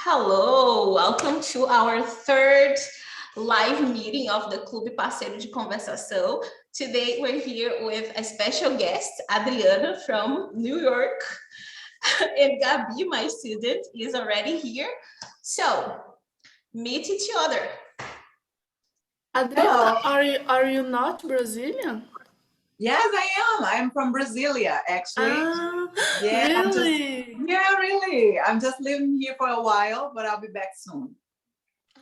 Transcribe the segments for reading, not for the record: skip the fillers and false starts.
Hello, welcome to our third live meeting of the Clube Parceiro de Conversação. Today we're here with a special guest, Adriana from New York, and Gabi, my student, is already here. So, meet each other. Adriana, are you not Brazilian? Yes, I am. I'm from Brasilia, actually. Yeah, really? Really. I'm just living here for a while, but I'll be back soon.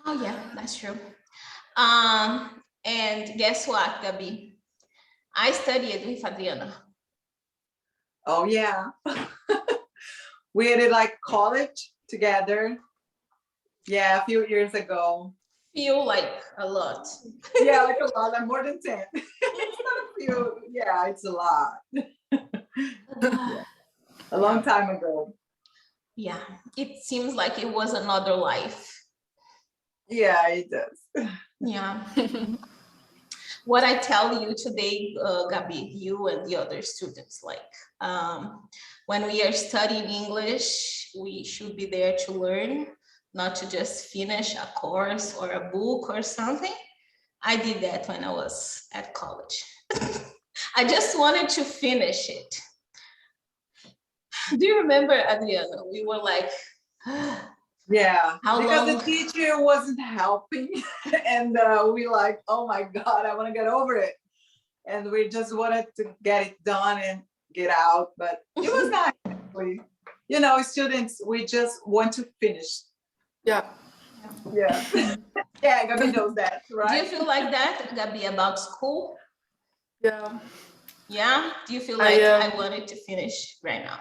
Oh yeah, that's true. And guess what, Gabi? I studied with Adriana. Oh yeah. We did like college together. Yeah, a few years ago. Feel like a lot. Yeah, like a lot, like more than 10. It's not a few, yeah, it's a lot. Yeah. A long time ago. Yeah, it seems like it was another life. Yeah, it does. Yeah. What I tell you today, Gabi, you and the other students, like when we are studying English, we should be there to learn, not to just finish a course or a book or something. I did that when I was at college. I just wanted to finish it. Do you remember, Adriana? We were like, yeah, because long? the teacher wasn't helping, and we like, oh my God, I want to get over it, and we just wanted to get it done and get out, but it was not actually. You know, students, we just want to finish. Yeah. Yeah. Yeah, Gabi knows that, right? Do you feel like that, Gabi, about school? Yeah. Yeah? Do you feel like I wanted to finish right now?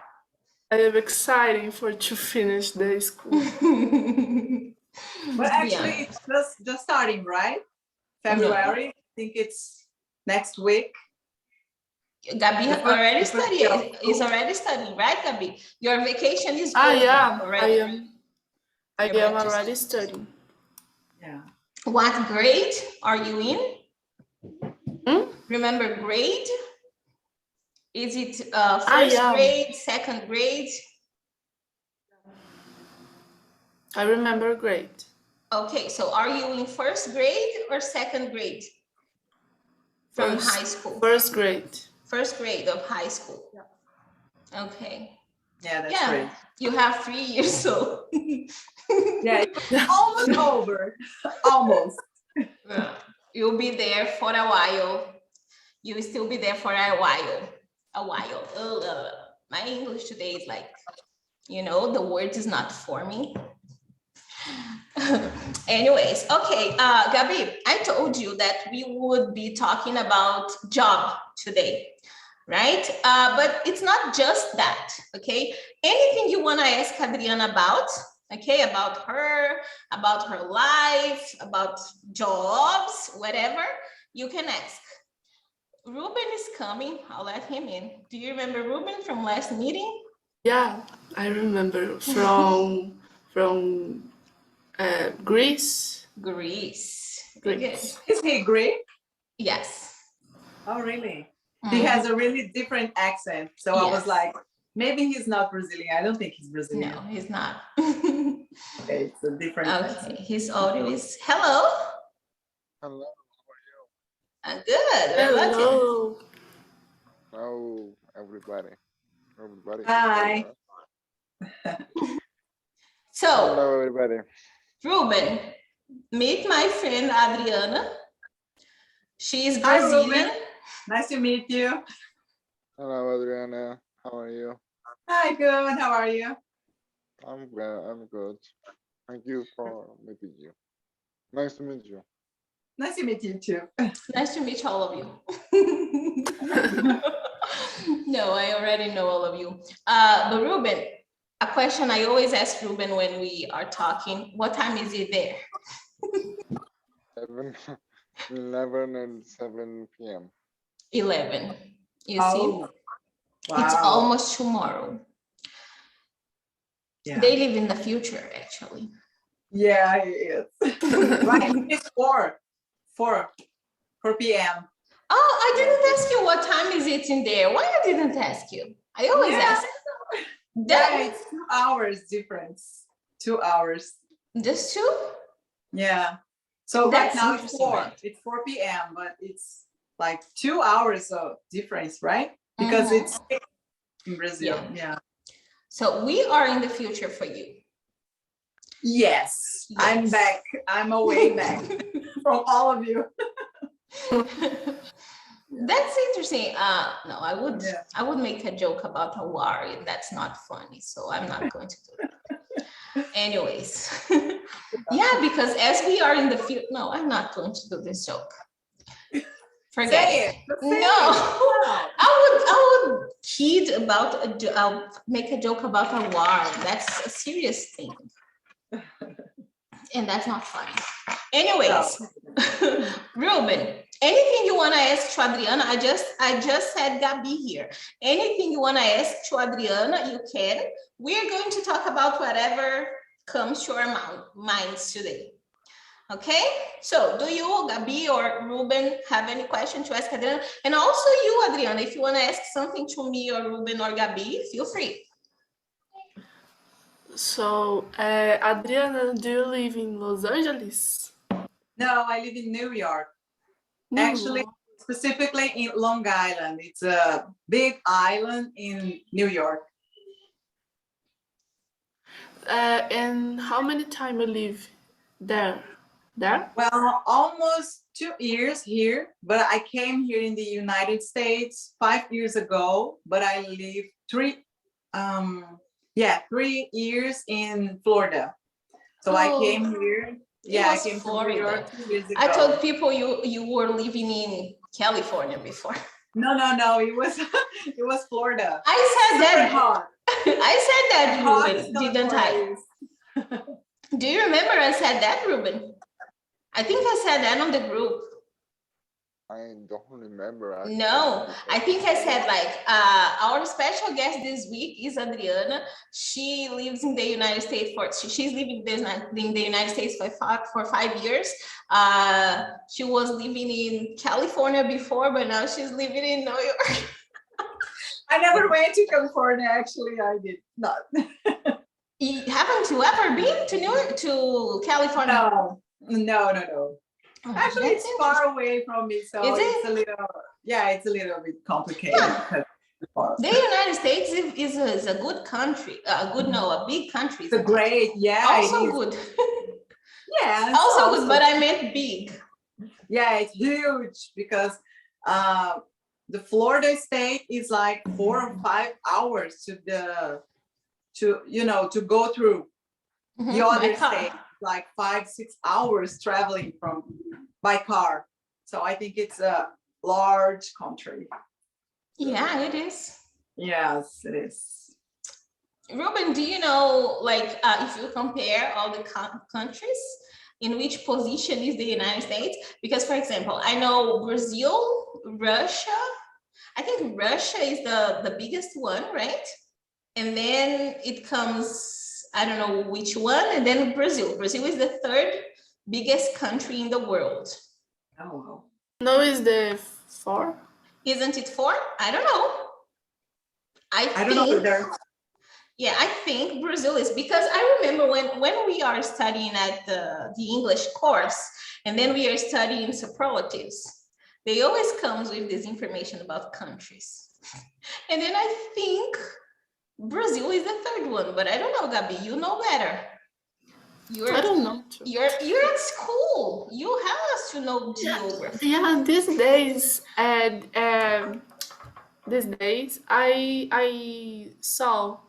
I am excited to finish the school. But actually, it's just starting, right? February. I think it's next week. Gabi already studied. Is already studying, right, Gabi? Your vacation is over already. I am already studying. Yeah. What grade are you in? Remember grade? Is it first grade, second grade? I remember grade. Okay, so are you in first grade or second grade? From high school? First grade. First grade of high school. Yeah. Okay. Yeah, that's great. You have 3 years, so. Yeah, it's almost over. Almost. Yeah. You'll be there for a while. You will still be there for a while. My English today is like, you know, the word is not forming. Anyways, okay, Gabi, I told you that we would be talking about job today, right? But it's not just that, okay? Anything you want to ask Adriana about, okay, about her life, about jobs, whatever, you can ask. Ruben is coming. I'll let him in. Do you remember Ruben from last meeting? Yeah, I remember from Greece. Greece. Is he Greek? Yes. Oh, really? He has a really different accent. So I was like, maybe he's not Brazilian. I don't think he's Brazilian. No, he's not. Okay, it's a different accent. His audio is, hello. Hello, how are you? Good. Hello. Hello, everybody. Hi. So, hello, everybody. Ruben, meet my friend Adriana. She is Hi, Brazilian. Ruben. Nice to meet you. Hello, Adriana. How are you? Hi, good. How are you? I'm good. Thank you for meeting you. Nice to meet you. Nice to meet you too. Nice to meet all of you. No, I already know all of you. But Ruben, a question I always ask Ruben when we are talking, what time is it there? 11 and 7 p.m. 11. You see? Wow. It's almost tomorrow. Yeah. They live in the future, actually. Yeah, it is. Right, it's 4 p.m. Oh, I didn't ask you what time is it in there. Why I didn't ask you? I always ask. Yeah, it's 2 hours difference. 2 hours. Just 2? Yeah. So That's right now it's interesting, 4. right? It's 4 p.m., but it's like 2 hours of difference, right? Because it's 6 in Brazil. Yeah. So we are in the future for you. Yes. I'm Yes. back. I'm away back from all of you. That's interesting. No, I would Yeah. I would make a joke about a war, and that's not funny, so I'm not going to do that. Anyways, yeah, because as we are in the future, no, I'm not going to do this joke. Forget Say it. it. Just say No, it. I would kid about I'll make a joke about a war. That's a serious thing, and that's not funny. Anyways, Ruben, anything you want to ask to Adriana? I just had Gabi here. Anything you want to ask to Adriana, you can. We're going to talk about whatever comes to our minds today. Okay, so do you, Gabi or Ruben, have any question to ask Adriana? And also you, Adriana, if you want to ask something to me or Ruben or Gabi, feel free. So, Adriana, do you live in Los Angeles? No, I live in New York. New Actually, York. specifically in Long Island. It's a big island in New York. And how many time you live there? Well, almost 2 years here, but I came here in the United States 5 years ago, but I lived 3 years in Florida. So I came here. Yeah, I came to New York 2 years ago. I told people you were living in California before. No, it was Florida. I said Super that. hot. I said that, Hot Ruben, didn't I? Do you remember I said that, Ruben? I think I said that on the group. I don't remember. Actually. No, I think I said like our special guest this week is Adriana. She lives in the United States she's living in the United States for 5 years. She was living in California before, but now she's living in New York. I never went to California. Actually, I did not. Haven't you ever been to California? No. Actually, it's far away from me, so it's a little bit complicated. Yeah. The United States is a good country. A big country. It's great, yeah. Also good. Yeah. Also good, but I meant big. Yeah, it's huge because the Florida state is like 4 or 5 hours to go through. The other state, like 5-6 hours traveling by car. So I think it's a large country. Yeah, it is. Yes, it is. Ruben, do you know, like, if you compare all the countries, in which position is the United States? Because, for example, I know Brazil, Russia. I think Russia is the biggest one, right? And then it comes, I don't know which one, and then Brazil. Brazil is the 3rd biggest country in the world. Oh. No, is the 4? Isn't it 4? I don't know. I don't know either. Yeah, I think Brazil is, because I remember when we are studying at the English course, and then we are studying superlatives, they always comes with this information about countries. And then I think Brazil is the 3rd one, but I don't know, Gabi, you know better. I don't know. You're at school. You have to know geography. Yeah, these days I saw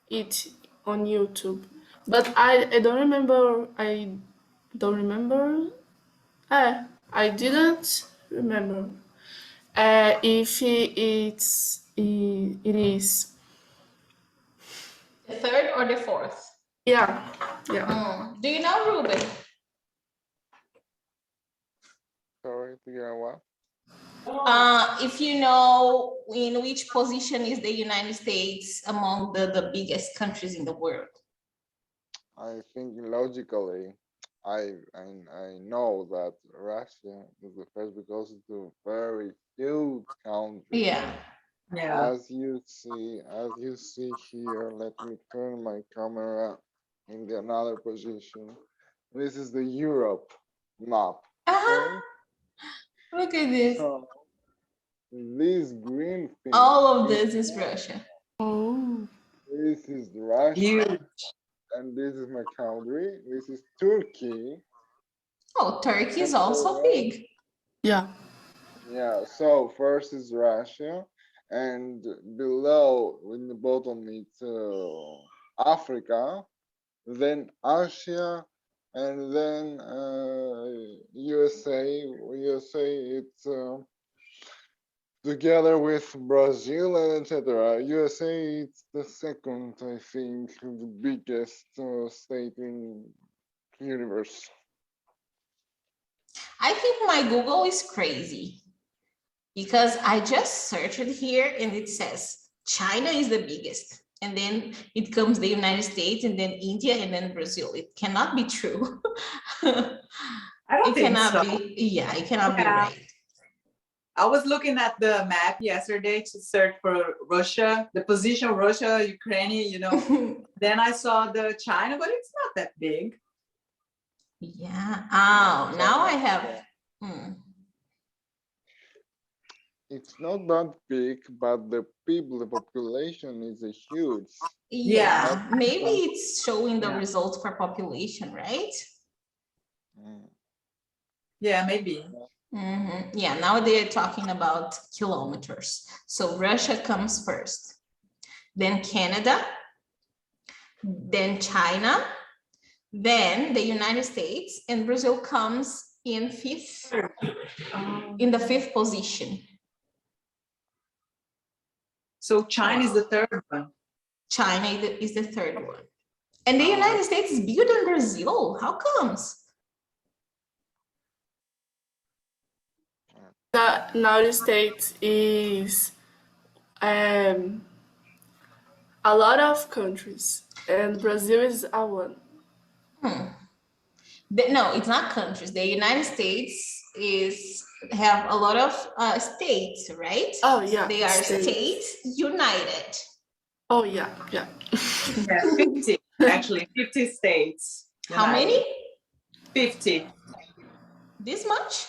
it on YouTube, but I don't remember. I didn't remember if it is The 3rd or the 4th? Yeah. Do you know, Ruben? Sorry, to get what? If you know in which position is the United States among the biggest countries in the world? I think logically, I know that Russia is the first because it's a very huge country. Yeah. Yeah. As you see here, let me turn my camera in the another position. This is the Europe map. Uh-huh. Okay? Look at this. So this green thing. All of this is Russia. Oh. This is Russia. Huge. And this is my country. This is Turkey. Oh, Turkey is also big. Yeah. Yeah, so first is Russia, and below in the bottom it's Africa, then Asia, and then USA. USA it's together with Brazil and etc. USA it's the second, I think, the biggest state in universe. I think my Google is crazy because I just searched it here and it says China is the biggest. And then it comes the United States and then India and then Brazil. It cannot be true. I don't It think cannot so. be, yeah, it cannot be Yeah. right. I was looking at the map yesterday to search for Russia, the position of Russia, Ukraine, you know. Then I saw the China, but it's not that big. Yeah. Oh, now I have. It's not that big, but the people, the population is a huge. Yeah, maybe it's showing the Yeah. results for population, right? Yeah, maybe. Yeah, now they're talking about kilometers. So Russia comes first, then Canada, then China, then the United States, and Brazil comes in fifth, in the fifth position. So China is the third one. China is the third one. And the United States is bigger than Brazil. How comes? The United States is a lot of countries, and Brazil is a one. No, it's not countries. The United States have a lot of states, right? Oh yeah, They are states united. Oh yeah. Yeah, 50, actually, 50 states. How united. many? 50. This much?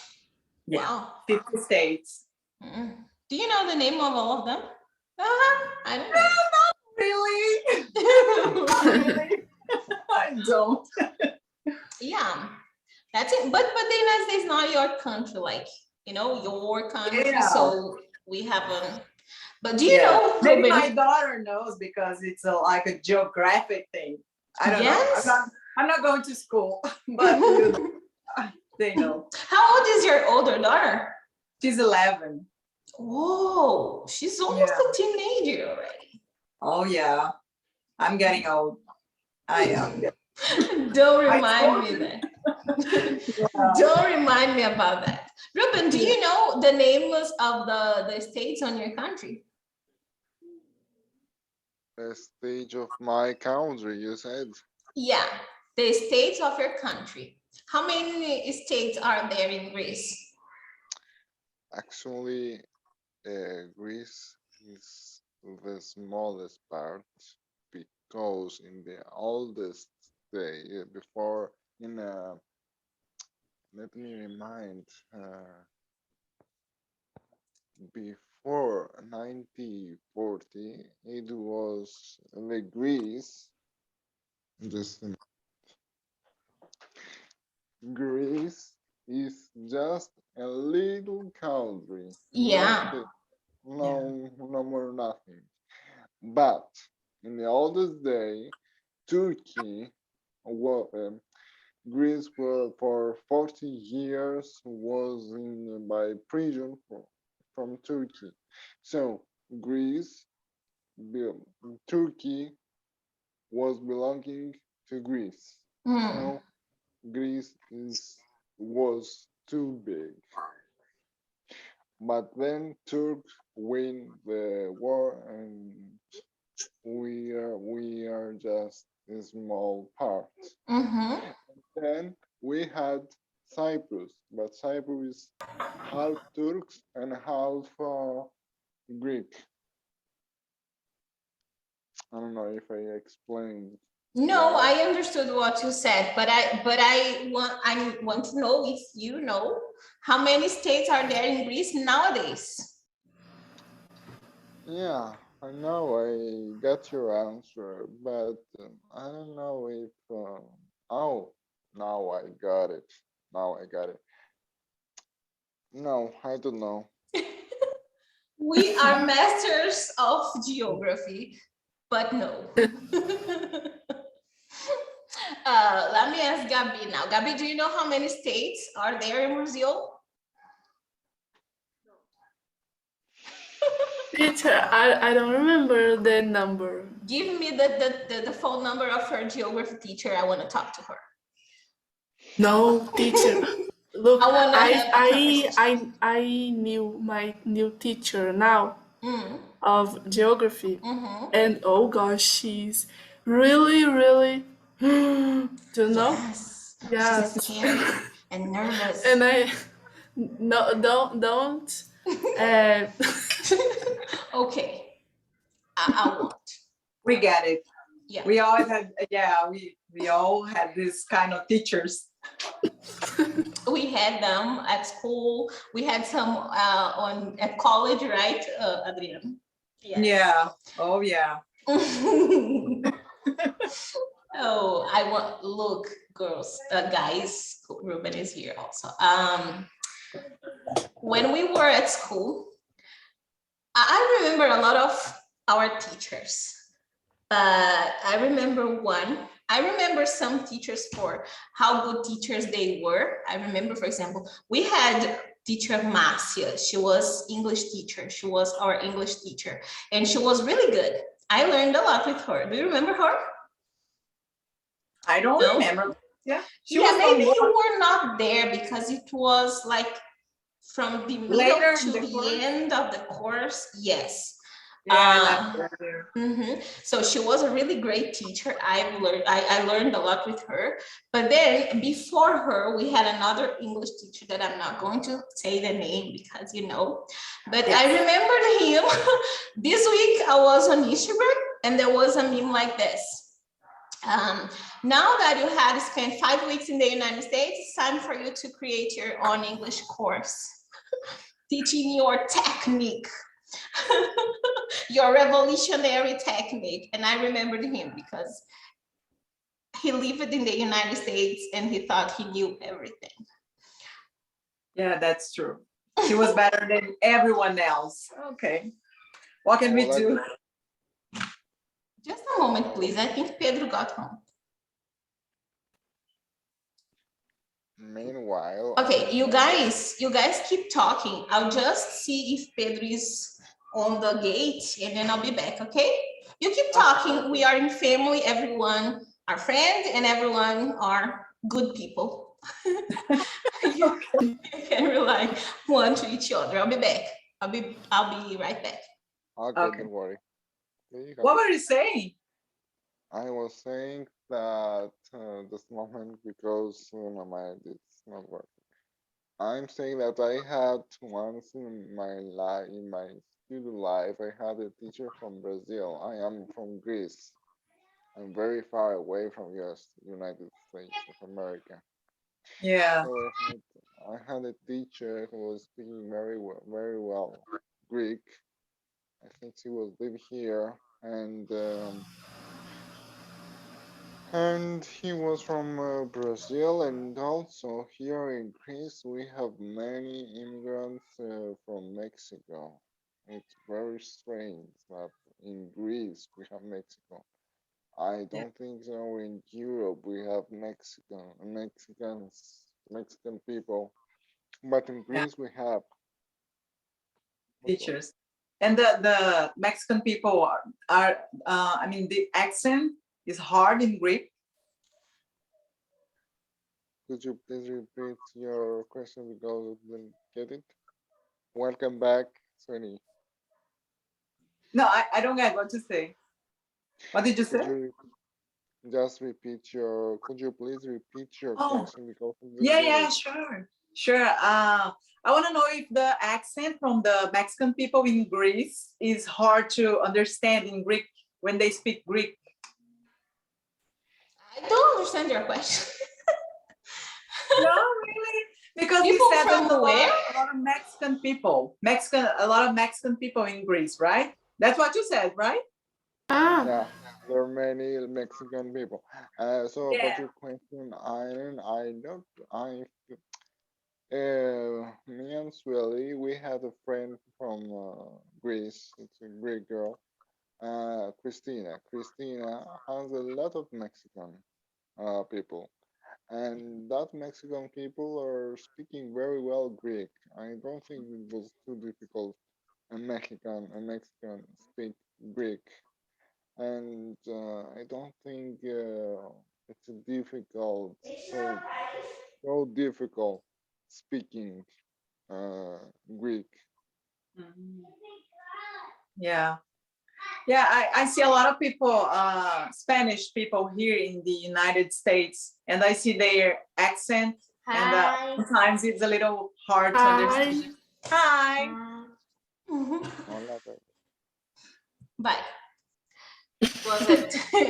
Yeah, Wow. 50 states. Do you know the name of all of them? I don't know. Really? I don't. Yeah, that's it. But the United States is not your country, like, you know, your country. Yeah. So we haven't. But do you know? Maybe Ruben, my daughter knows because it's like a geographic thing. I don't Yes. know. I'm not going to school, but you know, they know. How old is your older daughter? She's 11. Whoa, she's almost a teenager already. Oh yeah, I'm getting old. I am. Don't remind me that. Don't remind me about that. Ruben, do you know the names of the states on your country? The stage of my country, you said. Yeah, the states of your country. How many states are there in Greece? Actually, Greece is the smallest part because in the oldest day, before in let me remind, before 1940, it was the Greece. Just a minute. Greece is just a little country. Yeah. No more nothing. But in the oldest day, Turkey, Greece for 40 years was by prison from Turkey. So Greece, Turkey was belonging to Greece. So Greece was too big. But then Turks win the war, and we are just a small part. Then we had Cyprus, but Cyprus is half Turks and half Greek. I don't know if I explained. No, Yeah. I understood what you said, but I want to know if you know how many states are there in Greece nowadays. Yeah, I know I got your answer, but I don't know if. Oh, now I got it. Now I got it. No, I don't know. We are masters of geography, but no. Let me ask Gabi now. Gabi, do you know how many states are there in Brazil? Teacher, I don't remember the number. Give me the phone number of her geography teacher. I want to talk to her. No, teacher. Look, I wanna have a conversation. I knew my new teacher now Mm. of geography, Mm-hmm. and oh gosh, she's really, really, do you know? Yes. Yes. She's scary and nervous. And I, no, don't. Okay. I won't. We get it. Yeah. We all had, we all had this kind of teachers. We had them at school. We had some at college, right, Adriana? Yes. Yeah. Oh yeah. Oh, I want, look, girls, guys, Ruben is here also. When we were at school, I remember a lot of our teachers, but I remember one. I remember some teachers for how good teachers they were. I remember, for example, we had teacher Marcia. She was English teacher. She was our English teacher, and she was really good. I learned a lot with her. Do you remember her? I don't remember. Yeah. Maybe you were not there because it was like from the middle to the end of the course. Yes. Yeah. So she was a really great teacher. I learned a lot with her. But then before her, we had another English teacher that I'm not going to say the name because you know. But yes. I remembered him. This week I was on Instagram and there was a meme like this. Now that you had spent 5 weeks in the United States, it's time for you to create your own English course, teaching your technique, your revolutionary technique. And I remembered him because he lived in the United States and he thought he knew everything. Yeah, that's true. He was better than everyone else. Okay. What can we do? Just a moment, please. I think Pedro got home. Meanwhile, okay, you guys keep talking. I'll just see if Pedro is on the gate and then I'll be back, okay? You keep talking. We are in family. Everyone are friends and everyone are good people. You can rely one to each other. I'll be back. I'll be right back. Okay. Don't worry. What were you saying? I was saying that this moment, because my mind is not working. I'm saying that I had once in my life, in my student life, I had a teacher from Brazil. I am from Greece. I'm very far away from United States of America. Yeah. So I had a teacher who was speaking very well Greek. I think she was living here, and he was from Brazil, and also here in Greece we have many immigrants from Mexico. It's very strange that in Greece we have Mexico. I don't think so in Europe we have Mexican people, but in Greece we have teachers. And the Mexican people are I mean, the accent is hard in Greek. Could you please repeat your question because I didn't get it? Welcome back, Sunny. No, I don't get what to say. What did you say? Could you please repeat your question because yeah, sure. I want to know if the accent from the Mexican people in Greece is hard to understand in Greek when they speak Greek. I don't understand your question. No, really? Because People you said from there's where? a lot of Mexican people. A lot of Mexican people in Greece, right? That's what you said, right? Ah, Yeah, there are many Mexican people. So about Yeah. your question, I don't, me and Swelly, we had a friend from Greece. It's a Greek girl, Christina. Christina has a lot of Mexican people, and that Mexican people are speaking very well Greek. I don't think it was too difficult. A Mexican speak Greek, and I don't think it's a difficult, so difficult speaking Greek. Mhm. Yeah. Yeah, I see a lot of people, Spanish people here in the United States, and I see their accent, and Hi. sometimes it's a little hard to understand. Hi. Mhm. Hola, baby. Bye.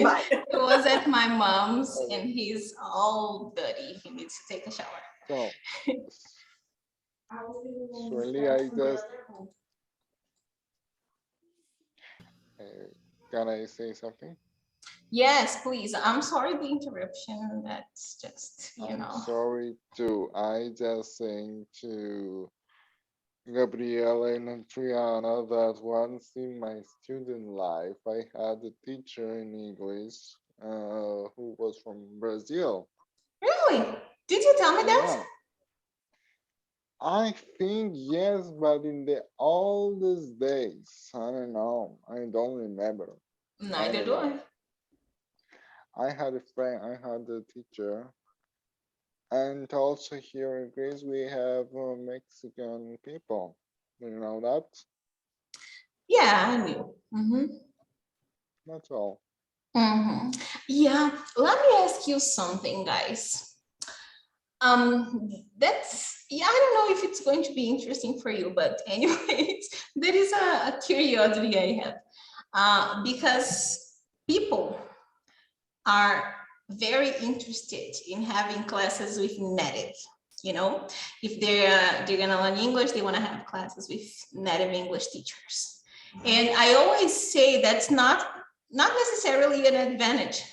Bye. It was at my mom's, and he's all dirty. He needs to take a shower. So, Swelly, I just can I say something? Yes, please. I'm sorry the interruption. That's just, I'm sorry too. I just saying to Gabriela and Adriana that once in my student life I had a teacher in English who was from Brazil. Really? Did you tell me that? Yeah, I think yes, but in the oldest days, I don't know. I don't remember. Neither don't do know. I. I had a friend, I had a teacher, and also here in Greece we have Mexican people. You know that? Yeah, I knew. That's all. Yeah, let me ask you something, guys. That's, yeah, I don't know if it's going to be interesting for you, but anyways, there is a curiosity I have, because people are very interested in having classes with native. You know, if they're gonna learn English, they want to have classes with native English teachers. And I always say that's not necessarily an advantage,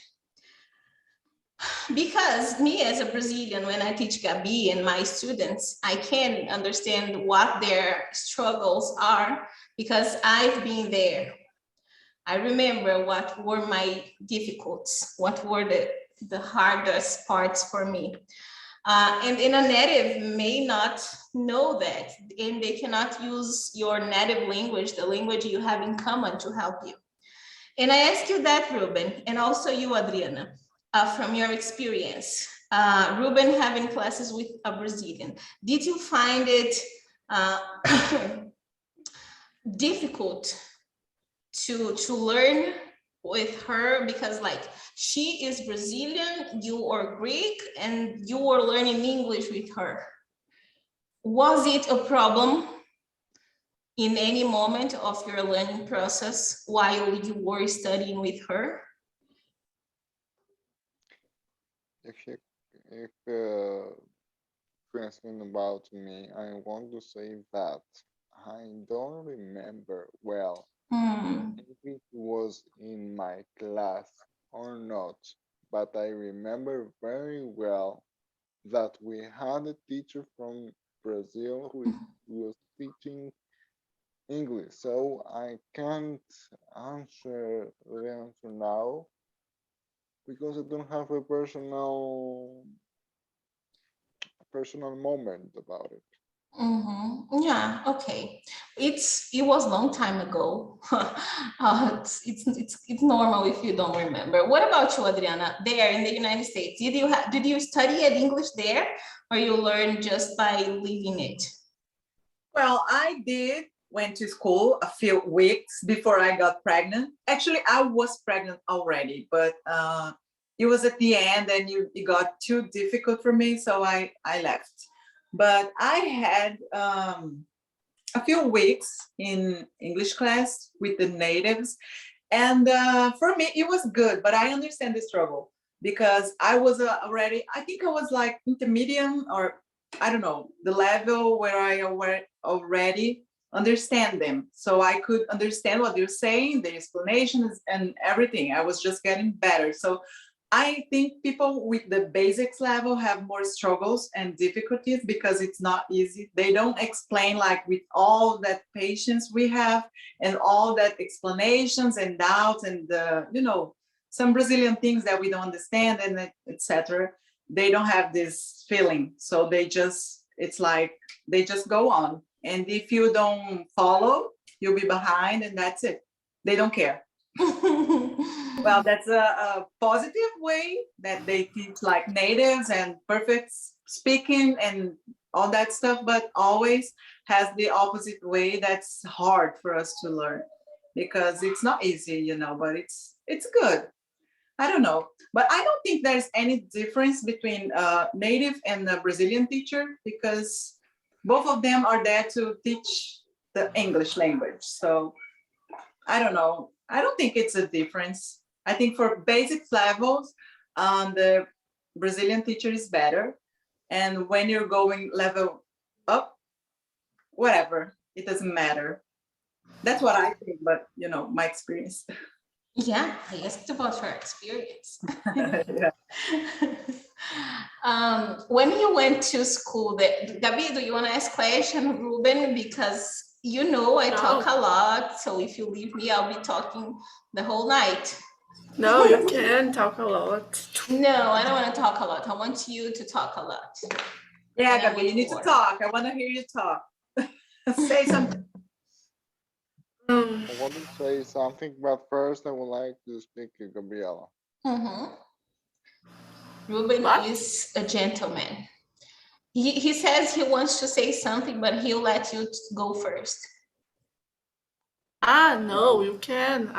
because me as a Brazilian, when I teach Gabi and my students, I can understand what their struggles are because I've been there. I remember what were my difficulties, what were the hardest parts for me. And in a native may not know that, and they cannot use your native language, the language you have in common, to help you. And I ask you that, Ruben, and also you, Adriana, from your experience. Ruben having classes with a Brazilian, did you find it difficult to learn with her, because like she is Brazilian, you are Greek, and you were learning English with her? Was it a problem in any moment of your learning process while you were studying with her? If you're asking about me, I want to say that I don't remember well if it was in my class or not, but I remember very well that we had a teacher from Brazil who was teaching English. So I can't answer the answer now because I don't have a personal moment about it. Yeah, okay. It was a long time ago. It's normal if you don't remember. What about you, Adriana? There in the United States, did you study English there, or you learned just by living it? Well, I went to school a few weeks before I got pregnant. Actually, I was pregnant already, but it was at the end and it got too difficult for me, so I left. But I had a few weeks in English class with the natives, and for me it was good, but I understand the struggle. because I was already, I think I was like intermediate, or I don't know, the level where I already understand them. So I could understand what they're saying, the explanations and everything. I was just getting better. So I think people with the basics level have more struggles and difficulties because it's not easy. They don't explain like with all that patience we have and all that explanations and doubts and some Brazilian things that we don't understand and etc. They don't have this feeling. So it's like they just go on. And if you don't follow, you'll be behind and that's it. They don't care. Well, that's a positive way that they teach like natives and perfect speaking and all that stuff, but always has the opposite way that's hard for us to learn because it's not easy, but it's good. I don't know, but I don't think there's any difference between native and a Brazilian teacher because both of them are there to teach the English language. So I don't know. I don't think it's a difference. I think for basic levels, the Brazilian teacher is better. And when you're going level up, whatever, it doesn't matter. That's what I think, but my experience. Yeah, I asked about your experience. Yeah. When you went to school, Gabi, do you want to ask question, Ruben? Because I talk a lot, so if you leave me, I'll be talking the whole night. No, you can talk a lot. No, I don't want to talk a lot. I want you to talk a lot. Yeah, Gabi, you need to talk. I want to hear you talk. Say something. I want to say something, but first I would like to speak to Gabriela. Ruben is a gentleman. He says he wants to say something, but he'll let you go first. No, you can.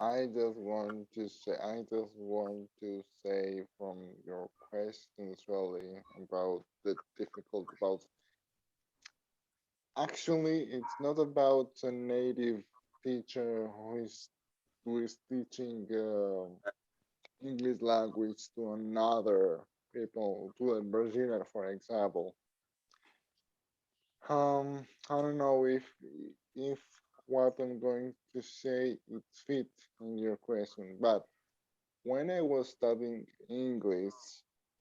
I just want to say from your questions really about the difficult about. Actually, it's not about a native teacher who is teaching English language to another people, to a Brazilian, for example. I don't know if what I'm going to say it fits in your question, but when I was studying English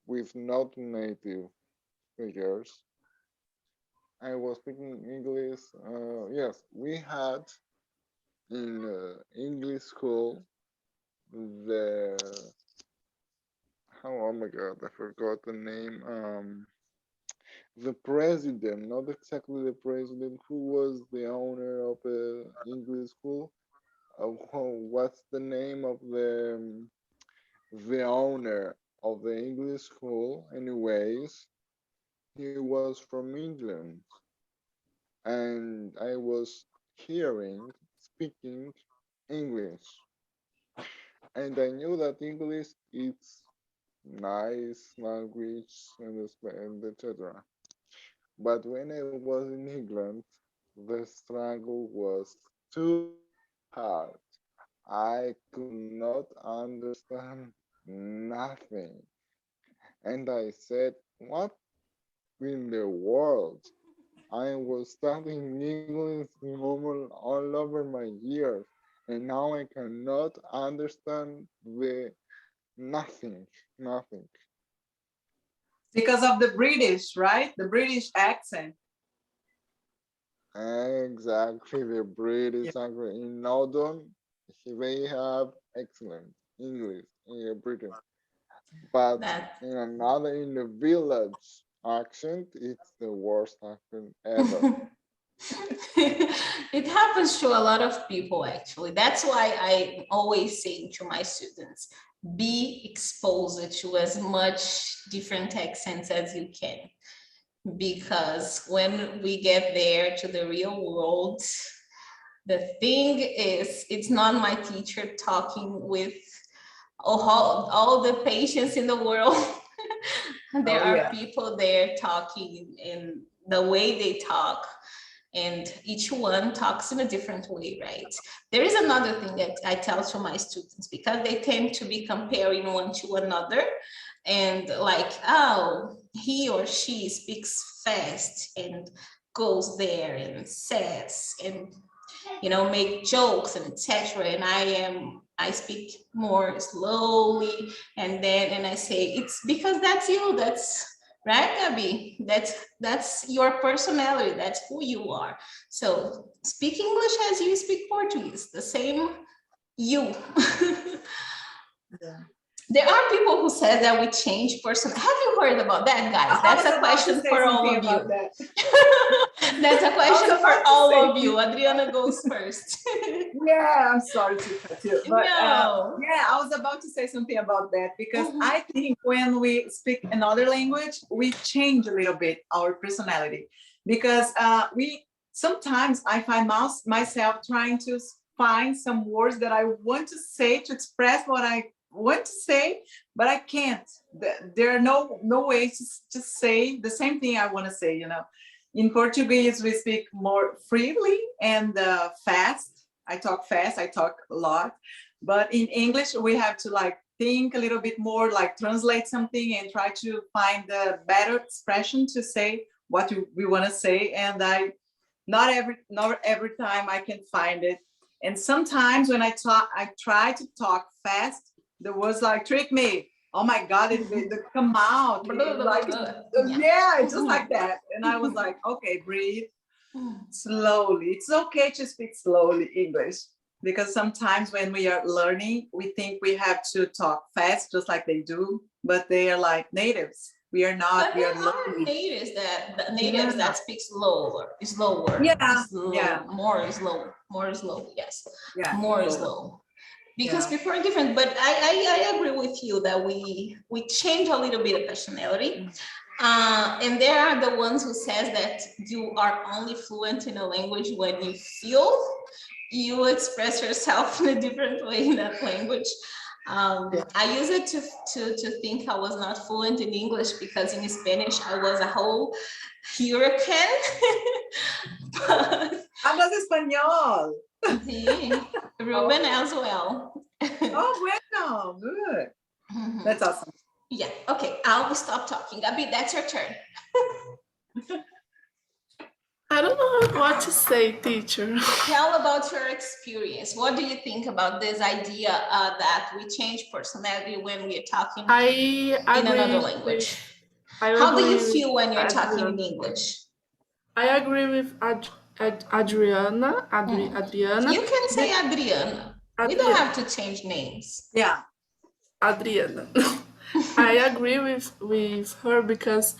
with not native speakers, I was speaking English. Yes, we had in English school the oh my god, I forgot the name. The president, not exactly the president, who was the owner of the English school. What's the name of the owner of the English school? Anyways, he was from England, and I was speaking English, and I knew that English is nice language and etc. But when I was in England, the struggle was too hard. I could not understand nothing. And I said, what in the world? I was studying English all over my years, and now I cannot understand nothing. Because of the British, right? The British accent. Exactly, the British accent. In London, they have excellent English in Britain, but in the village accent, it's the worst accent ever. It happens to a lot of people, actually. That's why I always say to my students, be exposed to as much different accents as you can. Because when we get there to the real world, the thing is, it's not my teacher talking with all the patience in the world. There are people there talking in the way they talk. and each one talks in a different way, right? There is another thing that I tell to my students, because they tend to be comparing one to another, and like, oh, he or she speaks fast and goes there and says and make jokes and etc. And I speak more slowly, and I say, it's because that's you. That's right, Gabby. That's your personality. That's who you are. So speak English as you speak Portuguese, the same you. Yeah. There are people who say that we change person. Have you heard about that, guys? That's a question for all of you. That's a question for all of you. Adriana goes first. Yeah, I'm sorry to cut you. But No. yeah, I was about to say something about that, because I think when we speak another language, we change a little bit our personality, because sometimes I find myself trying to find some words that I want to say to express what I want to say, but I can't. There are no ways to say the same thing I want to say. In Portuguese, we speak more freely and fast. I talk fast, I talk a lot. But in English, we have to think a little bit more, translate something and try to find the better expression to say what we want to say. And not every time I can find it. And sometimes when I try to talk fast, the words trick me. Oh my God, it come out. Yeah, just like that. And I was like, okay, breathe slowly. It's okay to speak slowly English, because sometimes when we are learning, we think we have to talk fast just like they do, but they are like natives. We are not. But we are learning. Natives that speak slower. Yeah. More slow. Yes. Yeah. More slow. Because people are different, but I agree with you that we change a little bit of personality. And there are the ones who says that you are only fluent in a language when you feel you express yourself in a different way in that language. I use it to think I was not fluent in English, because in Spanish I was a whole hurricane. Hablas español. Sí, Ruben as well. Oh, bueno, good. That's awesome. Yeah, okay, I'll stop talking. Gabi, that's your turn. I don't know what to say, teacher. Tell about your experience. What do you think about this idea that we change personality when we're talking in another language? How do you feel when you're talking in English? I agree with Adriana. Adriana. You can say Adriana. We don't have to change names. Yeah. Adriana. I agree with her, because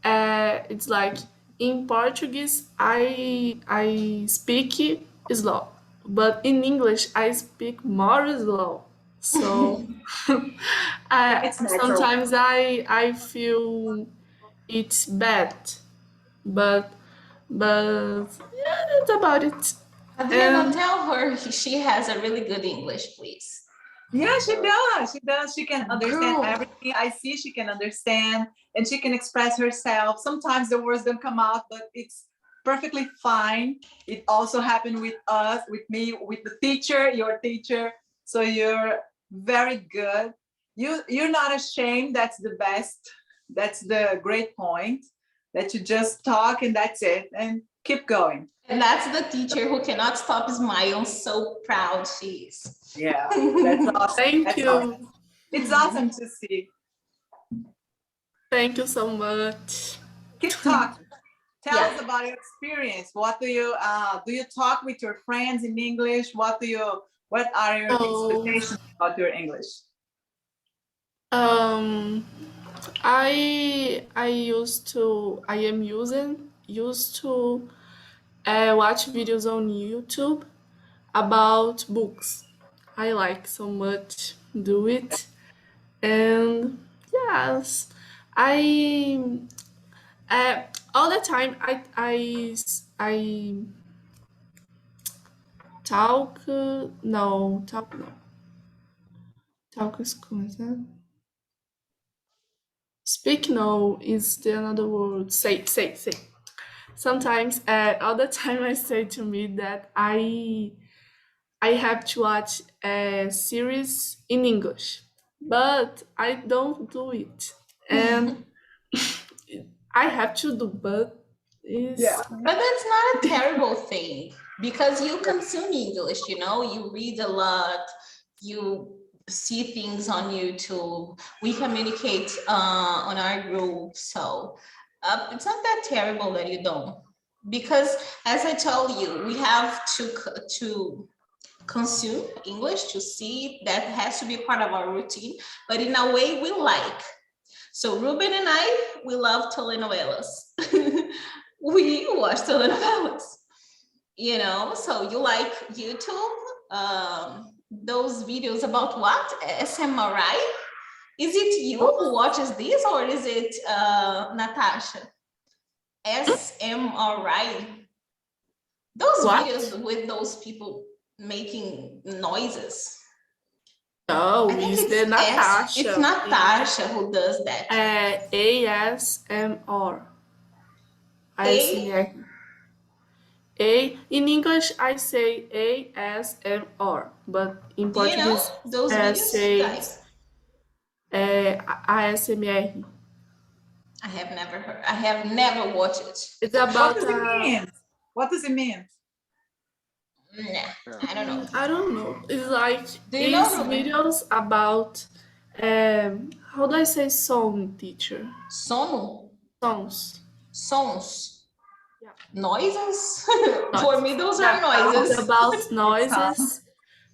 it's like in Portuguese I speak slow, but in English I speak more slow. So sometimes I feel it's bad, but yeah, that's about it. Adriana, tell her she has a really good English, please. Yeah, she does. She can understand everything I see. She can understand, and she can express herself. Sometimes the words don't come out, but it's perfectly fine. It also happened with us, with me, with the teacher, your teacher. So you're very good. You're not ashamed. That's the best. That's the great point, that you just talk and that's it, and keep going. And that's the teacher who cannot stop smiling. So proud she is. Yeah, that's awesome. Thank you. Awesome. It's awesome to see. Thank you so much. Keep talking. Tell us about your experience. What do you talk with your friends in English? What are your expectations about your English? I am used to watch videos on YouTube about books. I like so much do it, and yes, I all the time I talk no talk is coisa. Speak no is the another word. Say. sometimes, all the time I say to me that I have to watch a series in English, but I don't do it, and I have to do, but it's Yeah. But that's not a terrible thing because you consume English, you know, you read a lot, you see things on YouTube, we communicate on our group. So it's not that terrible that you don't. Because as I told you, we have to consume English to see that has to be part of our routine, but in a way we like. So Ruben and I, we love telenovelas. We watch telenovelas, you know, so you like YouTube, those videos about what? SMRI? Is it you who watches this or is it Natasha? SMRI. Those What? videos with those people making noises. no, I think it's the Natasha. It's Natasha who does that. ASMR. ASMR. In English I say ASMR, but in Do you know Portuguese those videos, say guys? ASMR. I have never watched it. It's What about does it mean? What does it mean? Nah, I don't know. I don't know. It's like Do you know, it's Ruben? videos about how do I say song, teacher? Sono? Songs. Sons? Yeah. Noises? For me, those are It's noises. about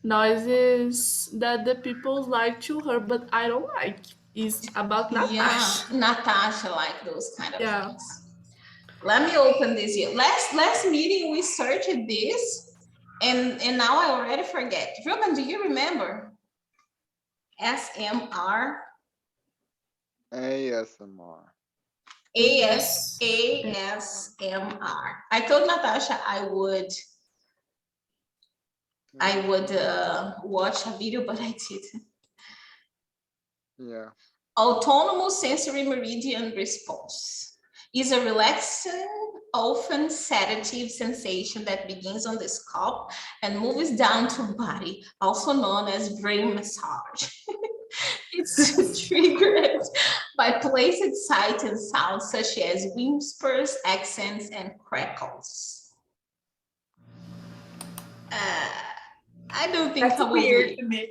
noises that the people like to hear, but I don't like. It's about Yeah, Natasha. Natasha like those kind of Yeah. things. Let me open this here. Last meeting we searched this, and now I already forget. Ruben, do you remember? SMR? ASMR. ASMR. I told Natasha I would watch a video, but I didn't. Yeah. Autonomous sensory meridian response is a relaxing, often sedative sensation that begins on the scalp and moves down to body, also known as brain massage. It's triggered by placed sight and sounds such as whispers, accents, and crackles. I don't think That's weird to me.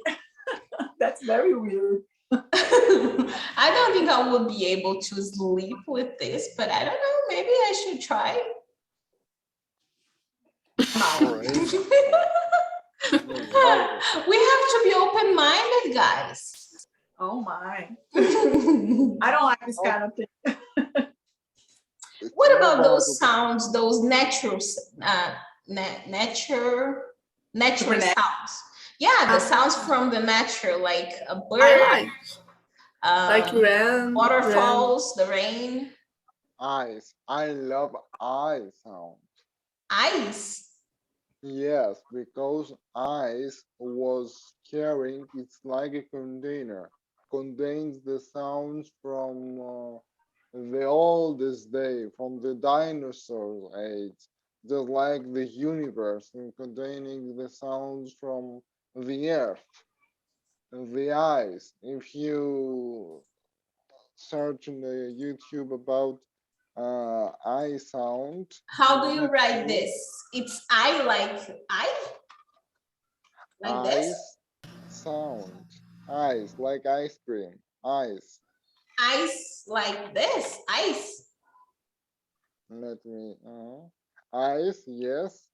That's very weird. I don't think I would be able to sleep with this, but I don't know, maybe I should try. All right. We have to be open-minded, guys. Oh my. I don't like this kind of thing. What about those sounds, those natural sounds? Yeah, the sounds from the nature, like a bird, like rain, waterfalls, the rain. Eyes. I love eye sound. Eyes. Yes, because eyes was carrying, it's like a container, contains the sounds from the oldest day, from the dinosaur age, just like the universe, and containing the sounds from the earth, the eyes. If you search in the YouTube about eye sound. How do you write this? It's I like I? Like this? Sound. Ice, like ice cream. Ice. Ice like this? Ice. Let me, ice, yes.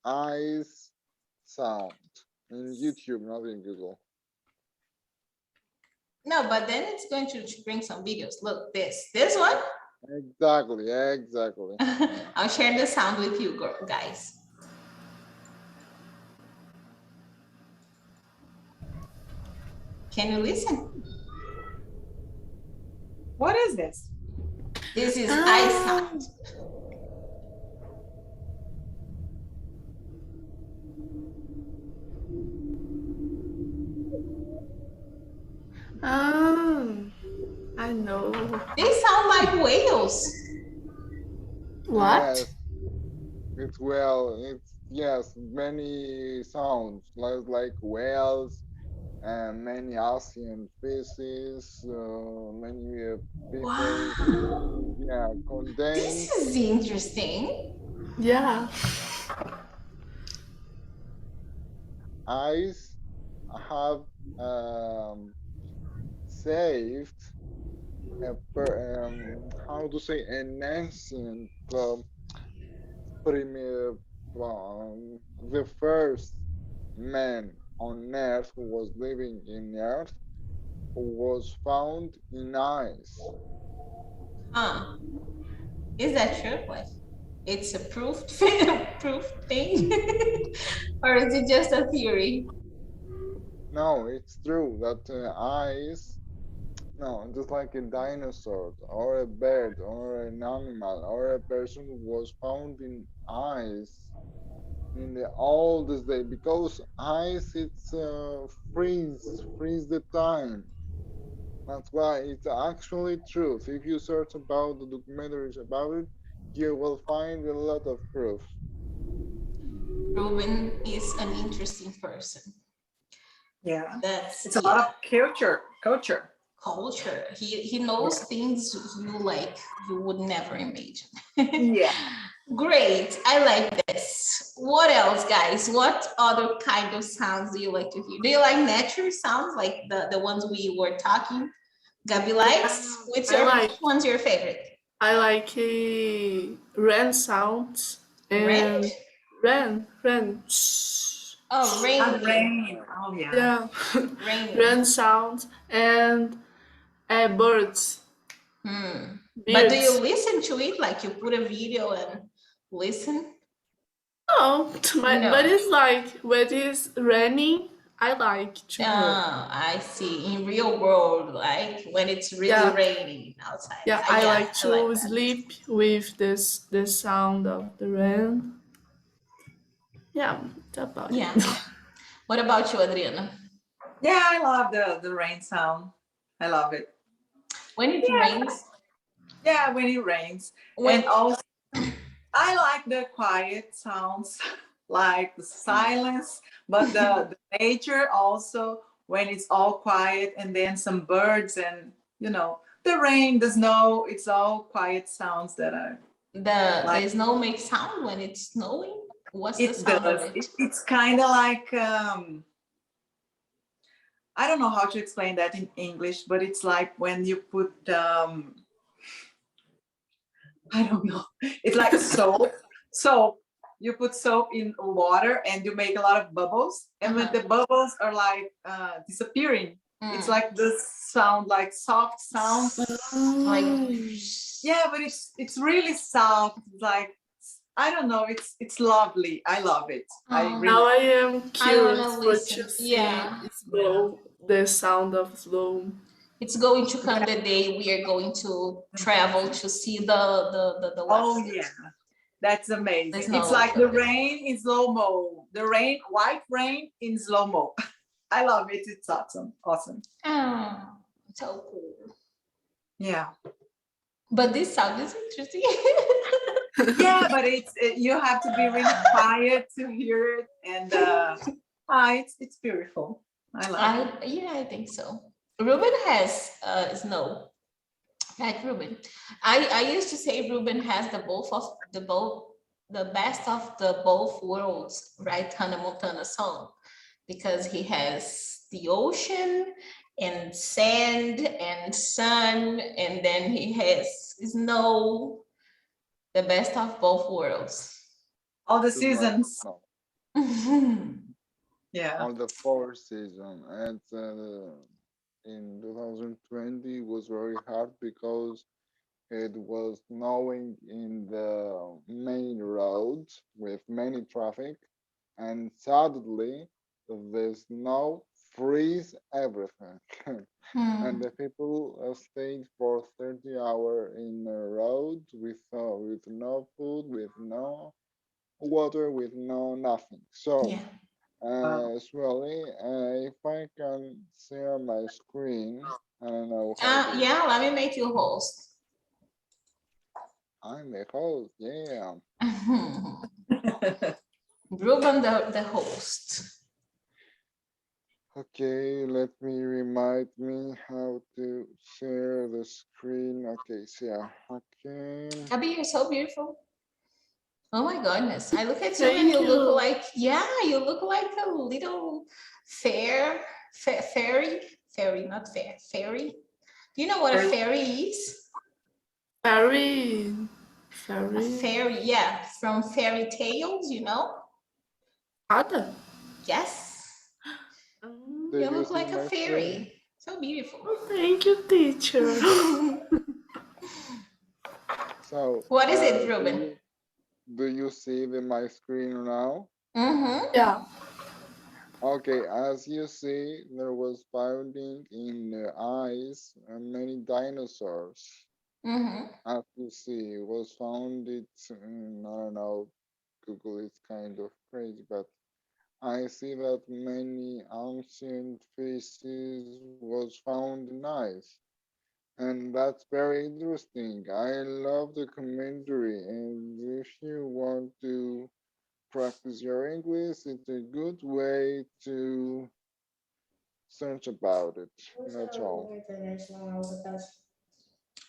Ice sound. In YouTube, not in Google. No, but then it's going to bring some videos. Look, this one. Exactly. I'll share the sound with you guys. Can you listen? What is this? This is I sound. I know. They sound like whales. What? Yes, it's well. It's yes, many sounds like whales and many ocean species, many people. Wow. Yeah, This condensed is interesting. Yeah. ice have saved how to say an ancient primitive the first man on earth who was living in earth who was found in ice. Huh. Is that true? What? It's a proof proof thing? Or is it just a theory? No, it's true that ice, no, just like a dinosaur or a bird or an animal or a person who was found in ice in the oldest day because ice it's freeze the time. That's why it's actually truth. If you search about the documentaries about it, you will find a lot of proof. Ruben is an interesting person. Yeah. That's, It's a lot yeah, of culture. culture. He knows Yeah. things you like you would never imagine. Yeah. Great. I like this. What else, guys? What other kind of sounds do you like to hear? Do you like natural sounds like the ones we were talking? Gabi likes? Which one's your favorite? I like rain sounds Rain? and rain. Oh, And raining. rain. Oh yeah. Yeah, Raining. rain sounds and birds. But do you Birds. listen to it? Like you put a video and listen? No, No. but it's like when it's raining, I like to hear. I see. In real world, like when it's really Yeah, raining outside. yeah, I Yeah, like I like to that. sleep with this the sound of the rain. Yeah, that's about it. Yeah. What about you, Adriana? Yeah, I love the rain sound. I love it. When it rains, Yeah, when it rains. when And also I like the quiet sounds, like the silence, but the nature also when it's all quiet and then some birds and the rain, the snow, it's all quiet sounds that are like the snow makes sound when it's snowing. What's the it sound of does. it? It's kind of like I don't know how to explain that in English, but it's like when you put I don't know. It's like soap. Soap. You put soap in water and you make a lot of bubbles. And when the bubbles are like disappearing, it's like this sound, like soft sound. Like Yeah, but it's really soft. Like I don't know. It's lovely. I love it. I Oh. really Now I am I wanna curious for listen. to see Yeah. slow the sound of slow. It's going to come the day we are going to travel to see the oh website. yeah. That's amazing. There's It's no like the coming. rain in slow mo. The rain, white rain in slow mo. I love it. It's awesome. Awesome. Oh, so cool. Yeah. But this sound is interesting. Yeah, but you have to be really quiet to hear it, and it's beautiful. I like it. Yeah, I think so. Ruben has snow. Like Ruben. I used to say Ruben has the best of the both worlds, right? Hannah Montana song, because he has the ocean and sand and sun, and then he has snow, the best of both worlds. All the Just like seasons. no, Yeah. on the fourth season, and in 2020 was very hard because it was snowing in the main road with many traffic, and suddenly the snow freeze everything. And the people stayed for 30 hours in the road with no food, with no water, with no nothing. So, Yeah. Swelly, if I can share my screen, I don't know how to. Yeah, let me make you host. I'm the host, yeah. Ruben, the host. Okay, let me remind me how to share the screen. Okay, share. Okay. Abby, you're so beautiful. Oh my goodness. I look at you Thank and you look you. like, yeah, you look like a little fairy, not fair, fairy. Do you know what a fairy is? Very, A very. fairy, yeah, from fairy tales, you know? Ada. Yes. Do You you look see like a my screen? fairy. So beautiful. Oh, thank you, teacher. So, What is it, Ruben? do you see my screen now? Mm-hmm. Yeah. Okay, as you see, there was finding in the eyes many dinosaurs. Mm-hmm. As you see, it was found it, I don't know, Google is kind of crazy, but I see that many ancient species was found in ice. And that's very interesting. I love the commentary, and if you want to practice your English, it's a good way to search about it. That's all.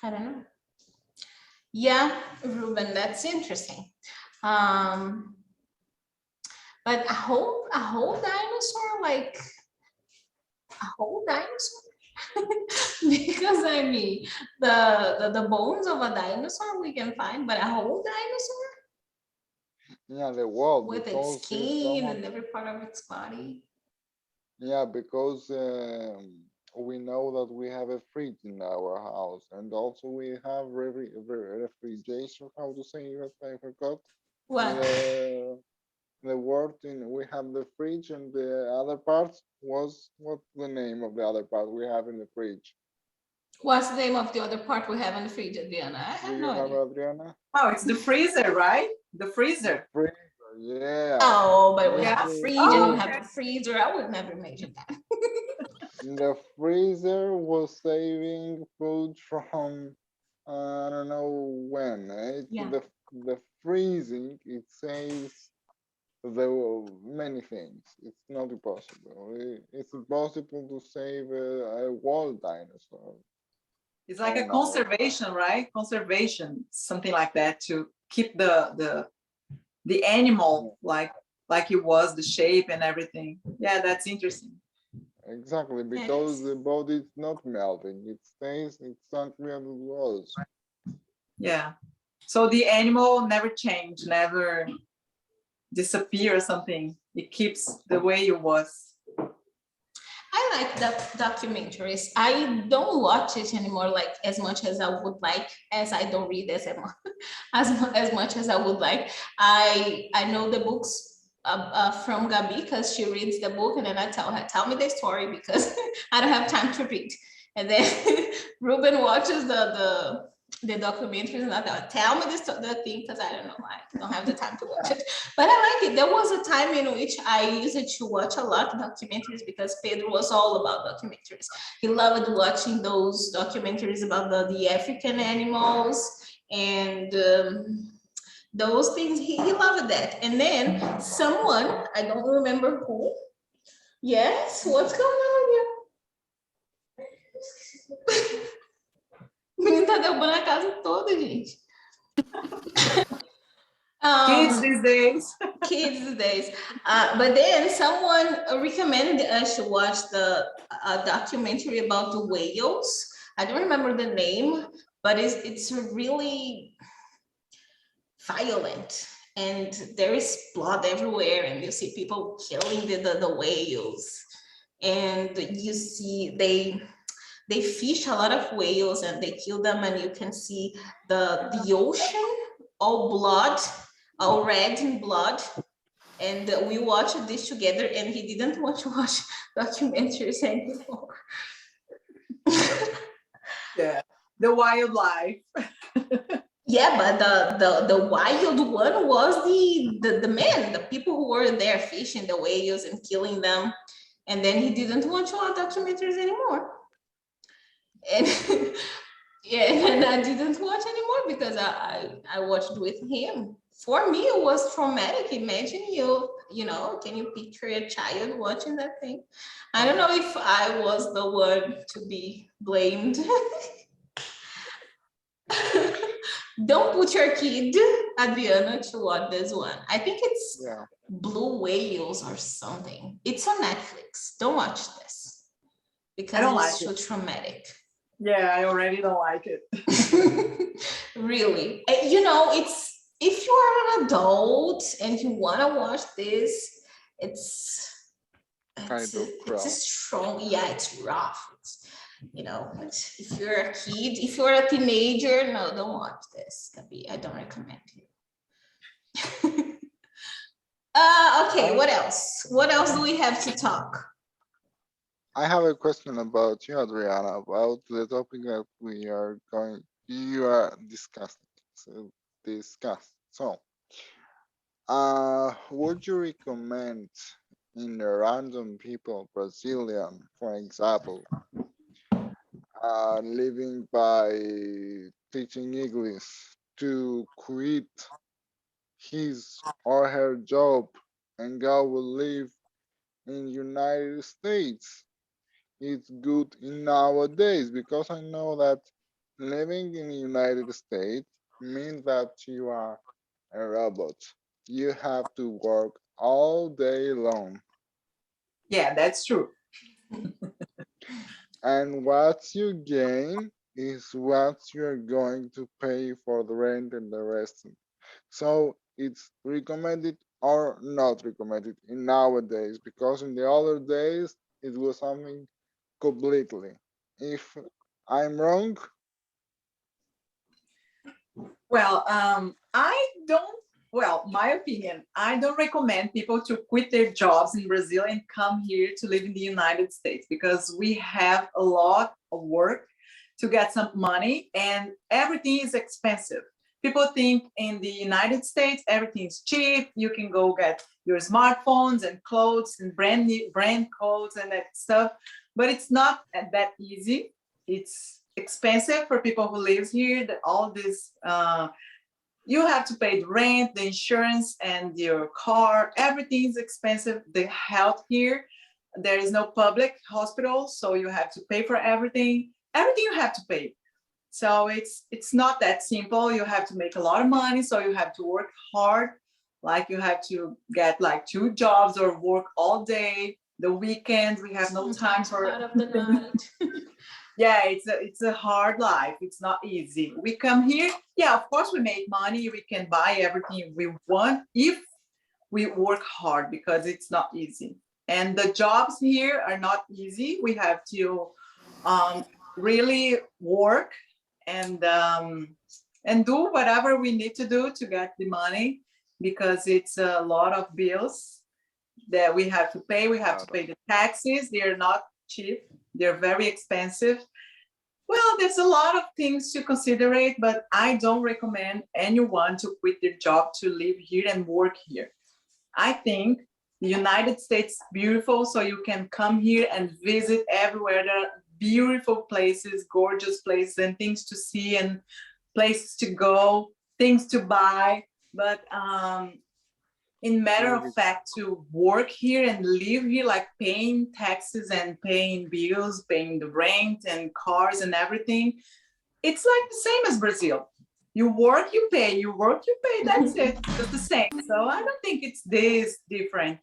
I don't know. Yeah, Ruben, that's interesting. But a whole dinosaur, like a whole dinosaur? Because I mean, the bones of a dinosaur we can find, but a whole dinosaur Yeah, the world, with because its skin and every part of its body. yeah, because we know that we have a fridge in our house, and also we have refrigeration. How to say that? I forgot. What? The word in we have the fridge, and the other part was what's the name of the other part we have in the fridge? What's the name of the other part we have in the fridge, Adriana? I Do have you no remember, idea. Adriana? Oh, it's the freezer, right? The freezer. Freezer, yeah. Oh, but we have a Yeah. fridge and Oh, we okay. have a freezer. I would never imagine that. The freezer was saving food from I don't know when. Yeah. The freezing it saves the many things. It's not impossible. It's impossible to save a wild dinosaur. It's like Oh, a no. conservation, right? Conservation, something like that, to keep the animal like it was, the shape and everything. Yeah, that's interesting. Exactly, because the body is not melting. It stays exactly as it was. Yeah. So the animal never changed, never disappear or something. It keeps the way it was. I like the documentaries. I don't watch it anymore, like as much as I would like, as I don't read as much as I would like. I know the books from Gabi because she reads the book, and then I tell her, tell me the story because I don't have time to read. And then Ruben watches the documentaries and I thought, tell me the thing because I don't know, I don't have the time to watch it. But I like it. There was a time in which I used to watch a lot of documentaries because Pedro was all about documentaries. He loved watching those documentaries about the African animals and those things. He loved that. And then someone, I don't remember who. Yes, what's going on here? O menino tá derrubando a casa toda, gente. Kids these days. Kids these days. But then someone recommended us to watch the documentary about the whales. I don't remember the name, but it's really violent. And there is blood everywhere, and you see people killing the whales. And you see they fish a lot of whales and they kill them, and you can see the ocean all blood, all red in blood. And we watched this together, and he didn't want to watch documentaries anymore. Yeah, the wildlife. Yeah, but the wild one was the men, the people who were there fishing the whales and killing them. And then he didn't want to watch documentaries anymore. And Yeah, and I didn't watch anymore because I watched with him. For me, it was traumatic. Imagine can you picture a child watching that thing? I don't know if I was the one to be blamed. Don't put your kid, Adriana, to watch this one. I think it's Blue Whales or something. It's on Netflix. Don't watch this because it's too traumatic. Yeah, I already don't like it. Really. It's if you are an adult and you want to watch this, it's a strong, it's rough. But if you're a kid, if you're a teenager, no, don't watch this. I don't recommend it. Okay, what else? What else do we have to talk? I have a question about you, Adriana, about the topic that you are discussing. So, would you recommend in a random people, Brazilian, for example, living by teaching English to quit his or her job and go live in United States? It's good in nowadays because I know that living in the United States means that you are a robot. You have to work all day long. Yeah, that's true. And what you gain is what you're going to pay for the rent and the rest. So it's recommended or not recommended in nowadays, because in the other days it was something completely. If I'm wrong? Well, my opinion, I don't recommend people to quit their jobs in Brazil and come here to live in the United States, because we have a lot of work to get some money and everything is expensive. People think in the United States, everything is cheap. You can go get your smartphones and clothes and brand clothes and that stuff, but it's not that easy. It's expensive for people who live here. All this, you have to pay the rent, the insurance, and your car. Everything is expensive. The health here, there is no public hospital, so you have to pay for everything. Everything you have to pay. So it's not that simple. You have to make a lot of money, so you have to work hard. Like you have to get like 2 jobs or work all day. The weekends we have no time for. Out of the night. Yeah, it's a hard life. It's not easy. We come here, yeah, of course we make money. We can buy everything we want if we work hard, because it's not easy. And the jobs here are not easy. We have to really work and do whatever we need to do to get the money, because it's a lot of bills that we have to pay. We have to pay the taxes. They're not cheap. They're very expensive. Well, there's a lot of things to consider, but I don't recommend anyone to quit their job to live here and work here. I think the United States is beautiful, so you can come here and visit everywhere. There are beautiful places, gorgeous places, and things to see and places to go, things to buy. But in matter of fact, to work here and live here, like paying taxes and paying bills, paying the rent and cars and everything, it's like the same as Brazil. You work, you pay, you work, you pay, that's it, just the same. So I don't think it's this different,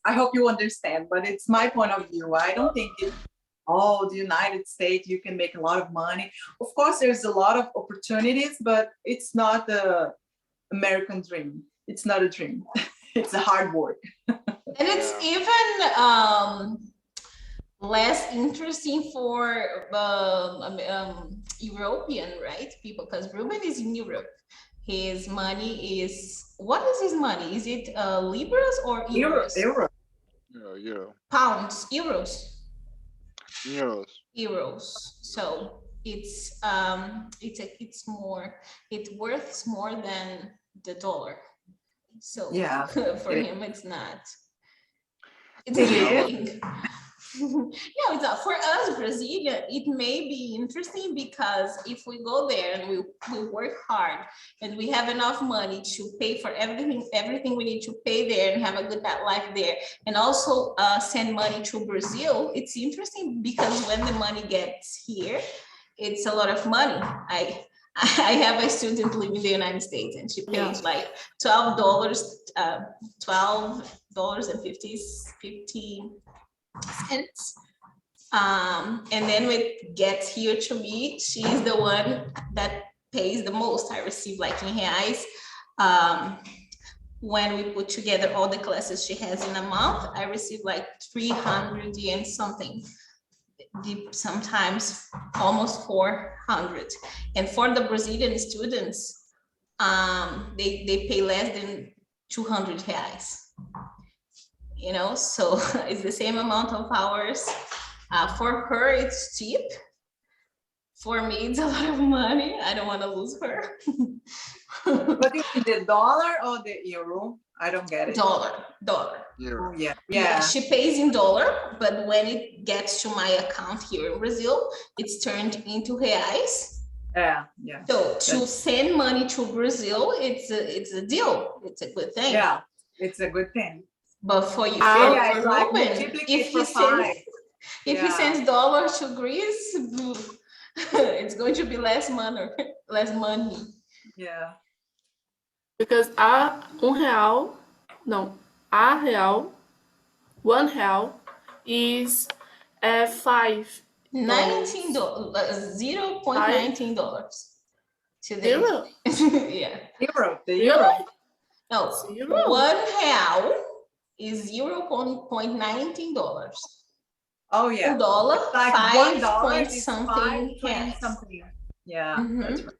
I hope you understand, but it's my point of view. I don't think the United States, you can make a lot of money. Of course, there's a lot of opportunities, but it's not the American dream. It's not a dream. It's a hard work. And it's even less interesting for European, right? People, because Ruben is in Europe. His money is, what is his money? Is it Libras or euros? Euro. Euro. Pounds, euros. Euros. So it's worth more than the dollar. So yeah, for him, it's not. It's it is. No, it's not for us Brazilian. It may be interesting because if we go there and we work hard and we have enough money to pay for everything we need to pay there and have a good life there, and also send money to Brazil, it's interesting because when the money gets here, it's a lot of money. I have a student living in the United States, and she pays like $12, $12.50. And then when it gets here to me, she's the one that pays the most. I receive like in reais. When we put together all the classes she has in a month, I receive like 300 and something, sometimes almost 400. And for the Brazilian students, they pay less than 200 reais. You know, so it's the same amount of hours. For her, it's cheap. For me, it's a lot of money. I don't want to lose her. But is it the dollar or the euro? I don't get it. Dollar. Oh, yeah. She pays in dollar, but when it gets to my account here in Brazil, it's turned into reais. Yeah. So to send money to Brazil, it's a deal. It's a good thing. Yeah, it's a good thing. But for you, it's like Ruben, if he sends dollars to Greece, it's going to be less money. Yeah. Because R$1, is $5. $19, $0.19 today. Zero? Yeah. The euro. No, Zero? $1 is $0.19. Oh yeah. $1, It's like $5 $1 point is something. something. Yeah, Mhm. that's right.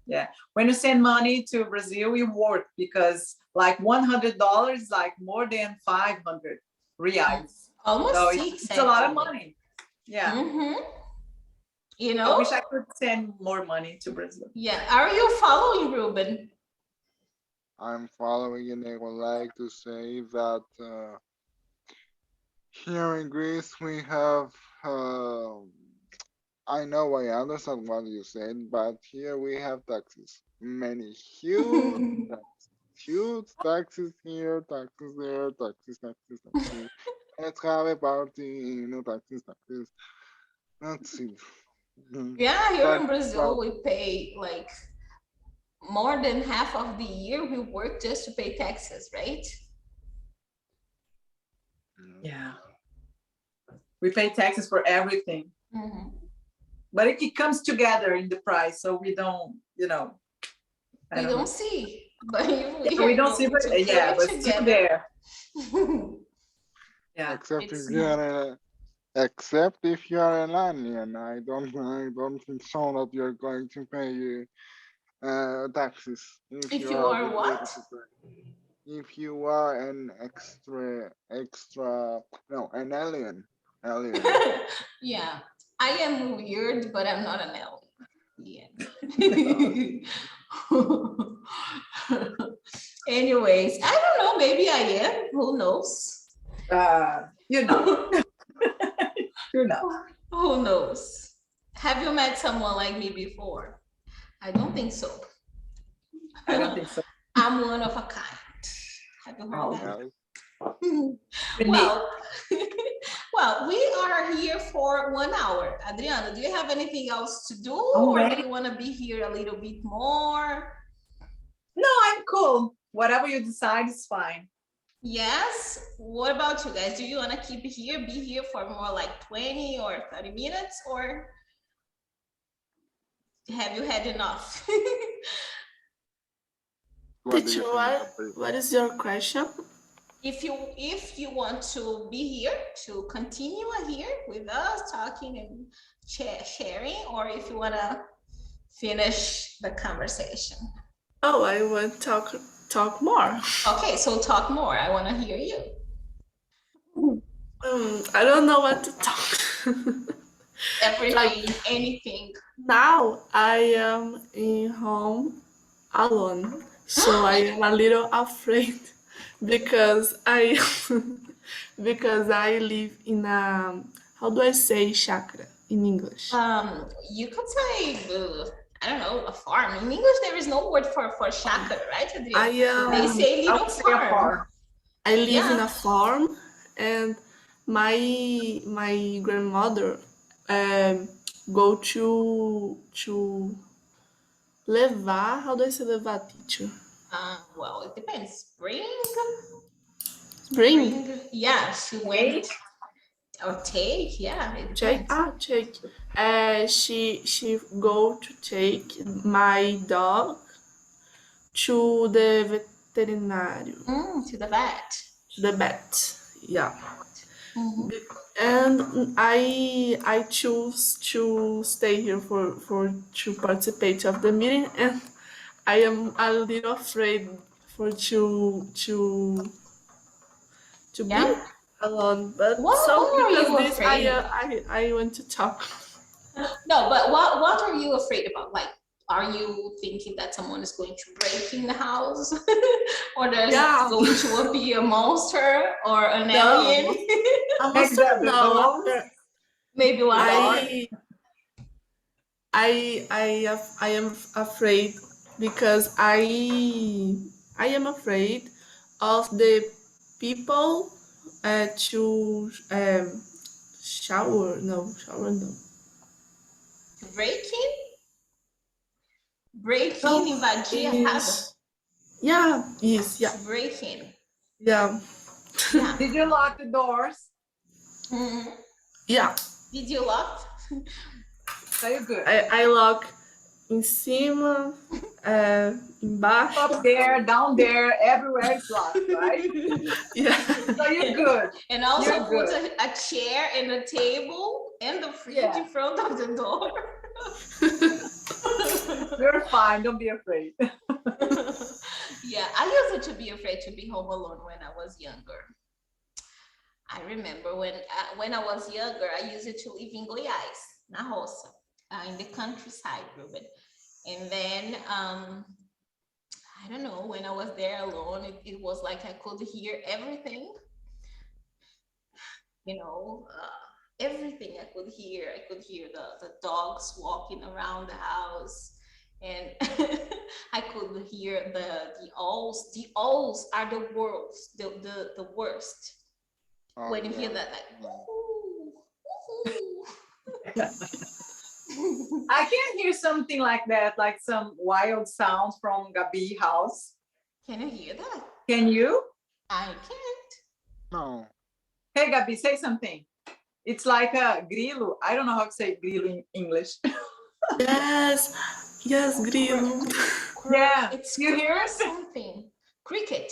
Yeah. When you send money to Brazil, you work because like $100 is like more than 500 reais. Almost So 6. it's a lot of actually. money. Yeah. You I know? wish I could send more money to Brazil. Yeah. Are you following, Ruben? I'm following, and I would like to say that here in Greece we have. I know I understand what you said, but here we have taxes. Many huge taxes here, taxes there, taxes. Extra party, taxes. That's it. Yeah, here in But, Brazil, well, we pay like more than half of the year we work just to pay taxes, right? Yeah. We pay taxes for everything. Mhm. But it comes together in the price, so we don't, We know. don't see, but We don't see, but yeah, but it's still there. Yeah. Except if you are an alien. I don't think so that you're going to pay taxes. If you are what? obligated to pay. If you are an an alien. Yeah, I am weird, but I'm not an alien. Anyways, I don't know, maybe I am, who knows? You know. You know. Who knows? Have you met someone like me before? I don't think so. I don't think so. I'm one of a kind. Have you heard that? Well, we are here for 1 hour. Adriana, do you have anything else to do? Or do you want to be here a little bit more? No, I'm cool. Whatever you decide is fine. Yes. What about you guys? Do you want to be here for more like 20 or 30 minutes, or have you had enough? Teacher, what is your question? If you want to be here, to continue here with us, talking and sharing, or if you want to finish the conversation. Oh, I want to talk more. Okay, so talk more. I want to hear you. I don't know what to talk. Everything, anything. Now I am in home alone, so I am a little afraid because because I live in a, how do I say chakra in English? You could say, I don't know, a farm. In English, there is no word for chakra, right, Adriana? They say I little would say a farm. I live in Yeah. a farm, and my grandmother go to levar. How do I say levar, teacher? Well, it depends. Bring? Yeah, she went. Or take, yeah, it Take. depends. Take. She go to take my dog to the veterinário. To the vet. To the vet. Yeah. Mhm. And I choose to stay here to participate of the meeting, and I am a little afraid for to Yeah. be alone. But What so are because you this afraid? I want to talk. No, but what are you afraid about? Like, are you thinking that someone is going to break in the house, or there's Yeah. going to be a monster or an No. alien? No, Maybe one. I am afraid because I am afraid of the people to shower no. Break in, invadir a casa. Yeah, yes, yeah. Break in. Yeah. Yeah. Did you lock the doors? Yeah. Did you lock? So you're good. I lock em cima, embaixo. Up there, down there, everywhere is locked, right? Yeah. So you're good. And also You're put good. a chair and a table and the fridge in front of the door. You're fine. Don't be afraid. Yeah, I used to be afraid to be home alone when I was younger. I remember when I was younger, I used to live in Goiás, na roça, in the countryside, Ruben. And then, I don't know, when I was there alone, it was like I could hear everything. You know, everything I could hear. I could hear the dogs walking around the house, and I could hear the owls. The owls are the worst. The worst. When you hear that, like, ooh, ooh. I can hear something like that, like some wild sounds from Gabi's house. Can you hear that? Can you? I can't. No. Hey, Gabi, say something. It's like a grilo. I don't know how to say grilo in English. Yes, grilo. Yeah, It's you hear something. Cricket.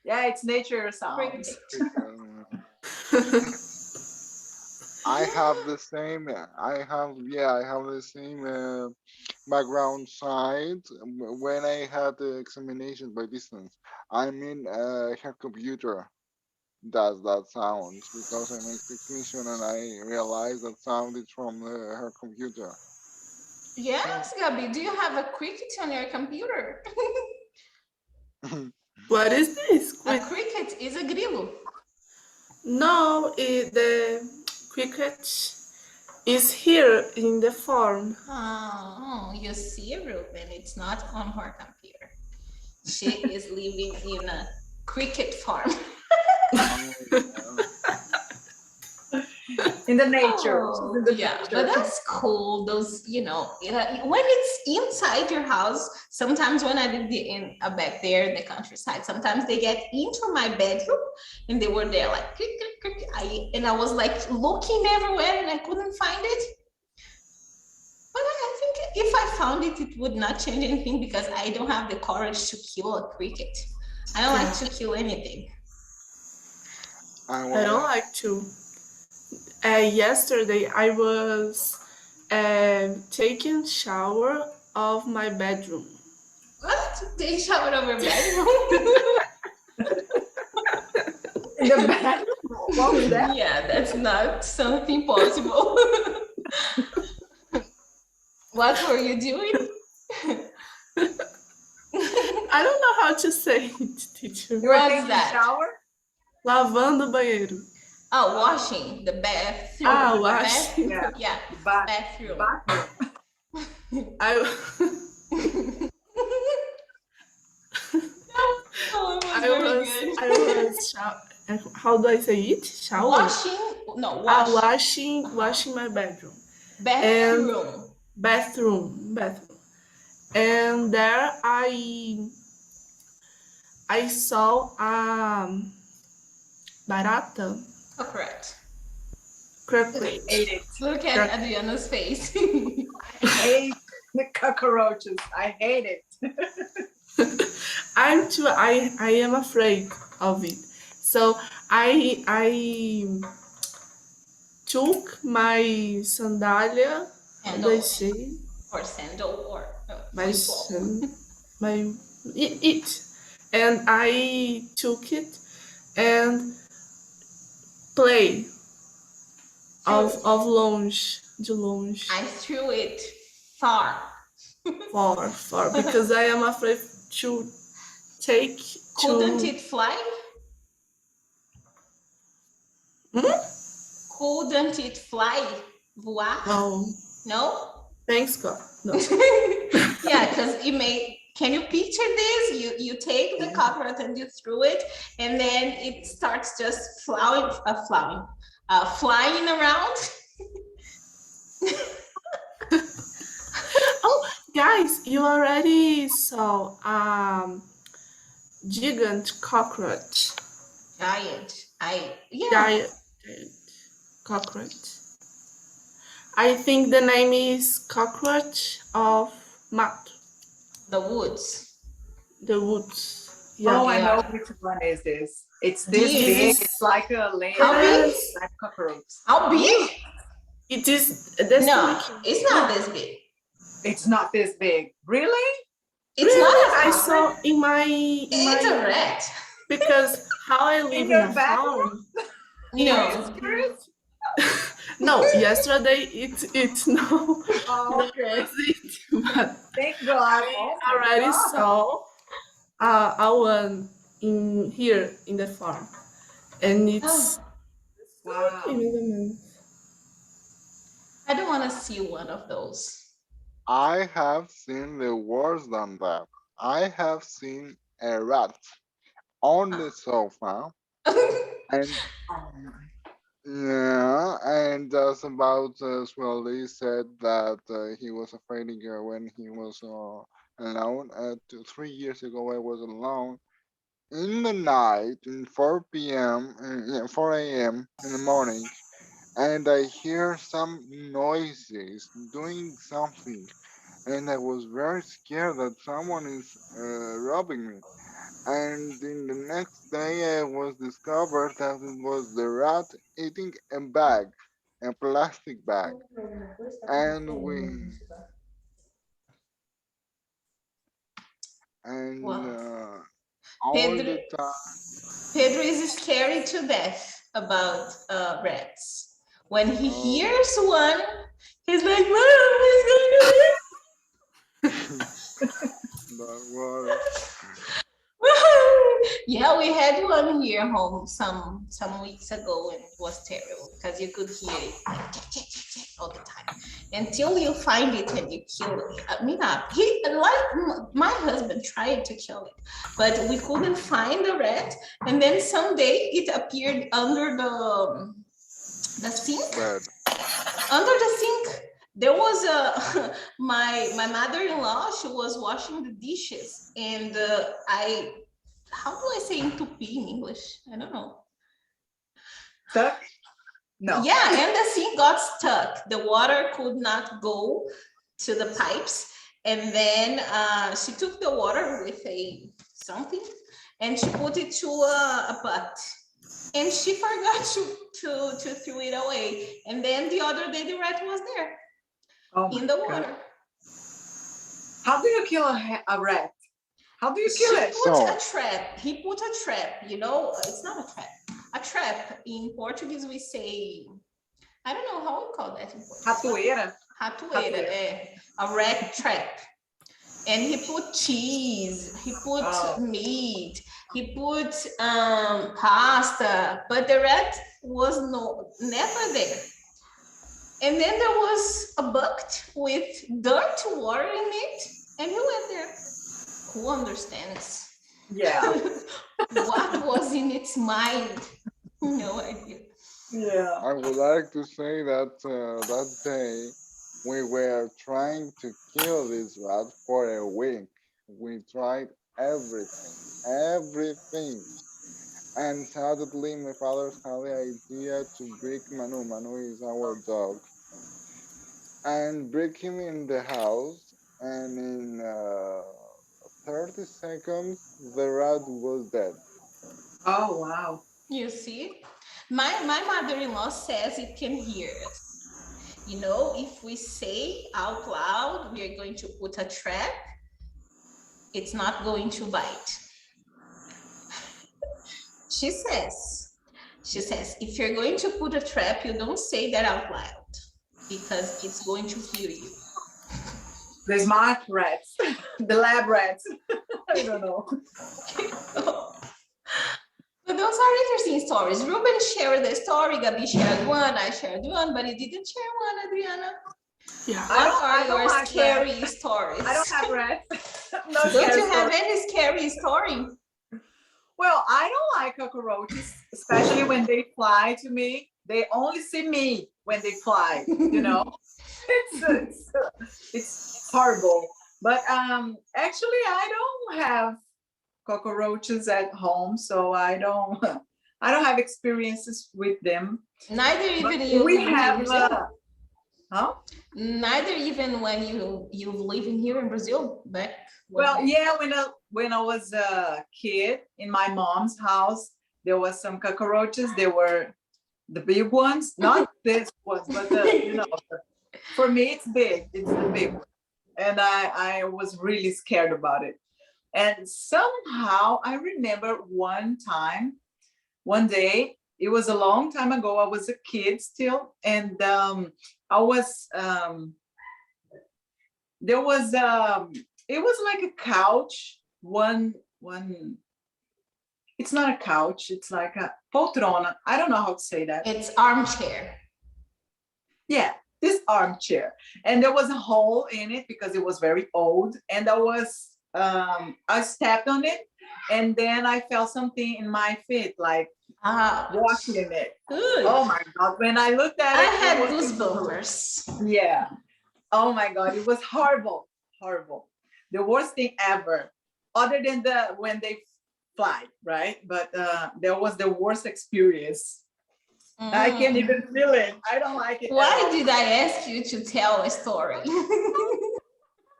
Yeah, it's nature sounds. I have the same. I have the same background side when I had the examination by distance. I mean, her computer does that sound because I'm a technician and I realized that sound is from her computer. Yes, Gabi. Do you have a cricket on your computer? What is this? A cricket is a grilo. No, the cricket is here in the farm. Oh, you see, Ruben, it's not on her computer. She is living in a cricket farm. In the nature. Oh, yeah, but that's cool. Those, you know, when it's inside your house, sometimes when I lived back there in the countryside, sometimes they get into my bedroom and they were there like, click, click, click. And I was like looking everywhere and I couldn't find it. But I think if I found it, it would not change anything because I don't have the courage to kill a cricket. I don't like to kill anything. I don't like to. Yesterday I was taking shower of my bedroom. What? Take shower of your bedroom? In the bedroom? What was that? Yeah, that's not something possible. What were you doing? I don't know how to say it, teacher. You were taking a shower? Lavando o banheiro. Oh, washing the bathroom. Washing. Yeah, bathroom. I was how do I say it? Shower. Washing my bedroom. Bathroom. And there I saw barata. Correct. I hate it. Look at Adriana's face. I hate the cockroaches. I hate it. I am afraid of it. So I took my sandália, or sandal or it, and I took it and play of longe, de longe. I threw it far because I am afraid to take. Couldn't it fly? Couldn't it fly? Voar? No? Thanks God. No. Yeah, because it may. Can you picture this? You take the cockroach and you threw it, and then it starts just flying around. Oh, guys, you already saw giant cockroach. Giant cockroach. I think the name is cockroach of mato. The woods. Yeah. Oh, I know which one is this. It's this big. It's like a layer. How big? Like cockroach. How big? It is. No, it's not this big. It's not this big. Really? It's not. I saw in my. It's a rat. Because how I live in a farm. No, yesterday it's no. Oh, okay. But thank God. I already saw one in here in the farm, and it's wow. I don't want to see one of those. I have seen the worse than that. I have seen a rat on the sofa, and and that's about as well. He said that he was afraid when he was alone. 3 years ago, I was alone in the night, in 4 a.m. in the morning, and I hear some noises doing something, and I was very scared that someone is robbing me. And in the next day, I was discovered that it was the rat eating a plastic bag, and all the time. Pedro is scared to death about rats. When he hears one, he's like, "Mom, he's gonna Yeah, we had one here home some weeks ago, and it was terrible because you could hear it all the time until you find it and you kill it. I mean, my husband tried to kill it, but we couldn't find the rat. And then someday it appeared under the sink. Under the sink. There was my mother-in-law. She was washing the dishes, and how do I say entupir in English? I don't know. Stuck? No. Yeah, and the sink got stuck. The water could not go to the pipes, and then she took the water with something, and she put it to a butt, and she forgot to throw it away. And then the other day, the rat was there in the water. How do you kill a rat? How do you kill it? He put a trap, it's not a trap. A trap, in Portuguese we say, I don't know how we call that in Portuguese. Ratoeira. Ratoeira, a rat trap. and he put cheese, he put meat, he put pasta, but the rat was never there. And then there was a bucket with dirt water in it, and he went there. Who understands? Yeah. What was in its mind? No idea. Yeah. I would like to say that that day we were trying to kill this rat for a week. We tried everything. And suddenly my father had the idea to break Manu. Manu is our dog. And break him in the house. And in 30 seconds, the rat was dead. Oh, wow. You see, my mother-in-law says it can hear us. You know, if we say out loud, we are going to put a trap, it's not going to bite. She says, if you're going to put a trap, you don't say that out loud because it's going to hear you. The smart rats, the lab rats. I don't know. But those are interesting stories. Ruben shared the story, Gabi shared one, I shared one, but you didn't share one, Adriana. Yeah. What are your scary stories? I don't have rats. Don't you have any scary story? Well, I don't like cockroaches, especially when they fly to me. They only see me when they fly, you know. It's horrible. But actually, I don't have cockroaches at home, so I don't have experiences with them. Neither even you. We have. Neither even when you living here in Brazil back. Well, yeah, when I was a kid in my mom's house, there was some cockroaches. They were the big ones, not this ones, but you know, for me it's big. It's the big one, and I was really scared about it. And somehow I remember one day, it was a long time ago. I was a kid still, and I was there was it was like a couch. One. It's not a couch. It's like a poltrona. I don't know how to say that. It's armchair. Yeah, this armchair, and there was a hole in it because it was very old, and I stepped on it, and then I felt something in my feet, like walking in it. Good. Oh my God! When I looked at it, I had goosebumps. Yeah. Oh my God! It was horrible, horrible. The worst thing ever, other than when they fly, right? But that was the worst experience. I can't even feel it. I don't like it. Why did I ask you to tell a story?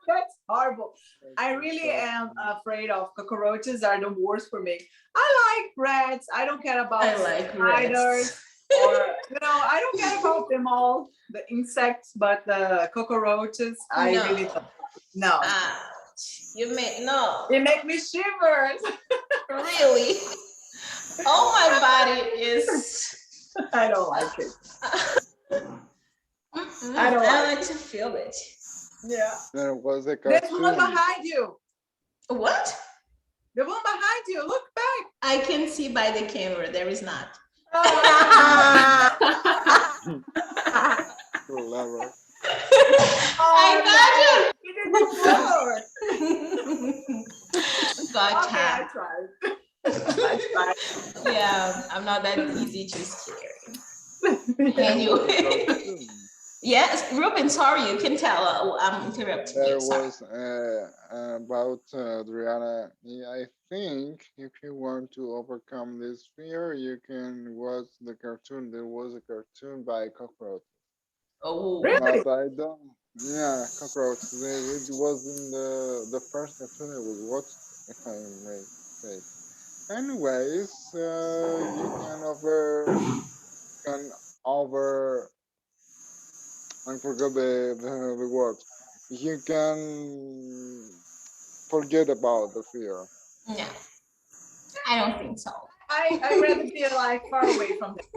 That's horrible. I really am afraid of cockroaches. Are the worst for me. I like rats. I don't care about spiders. Or, you know, I don't care about them all, the insects, but the cockroaches, I really don't. No. You make no. It makes me shivers. Really? Oh, my body is. I don't like it. I don't like to feel it. Yeah. There was a cartoon. There's one behind you. What? The one behind you. Look back. I can see by the camera. There is not. Clever. I got you. Gotcha. Okay, I tried. Yeah, I'm not that easy to scare. Anyway. Yes, Ruben, sorry, you can tell. I'm interrupting There you. Sorry. was about Adriana. I think if you want to overcome this fear, you can watch the cartoon. There was a cartoon by cockroach. Oh, Really? But I don't. Yeah, cockroach. It was in the first cartoon I was watched, if I may say. Anyways, you can over. I forgot the word. You can forget about the fear. no, I don't think so. I rather be like far away from them.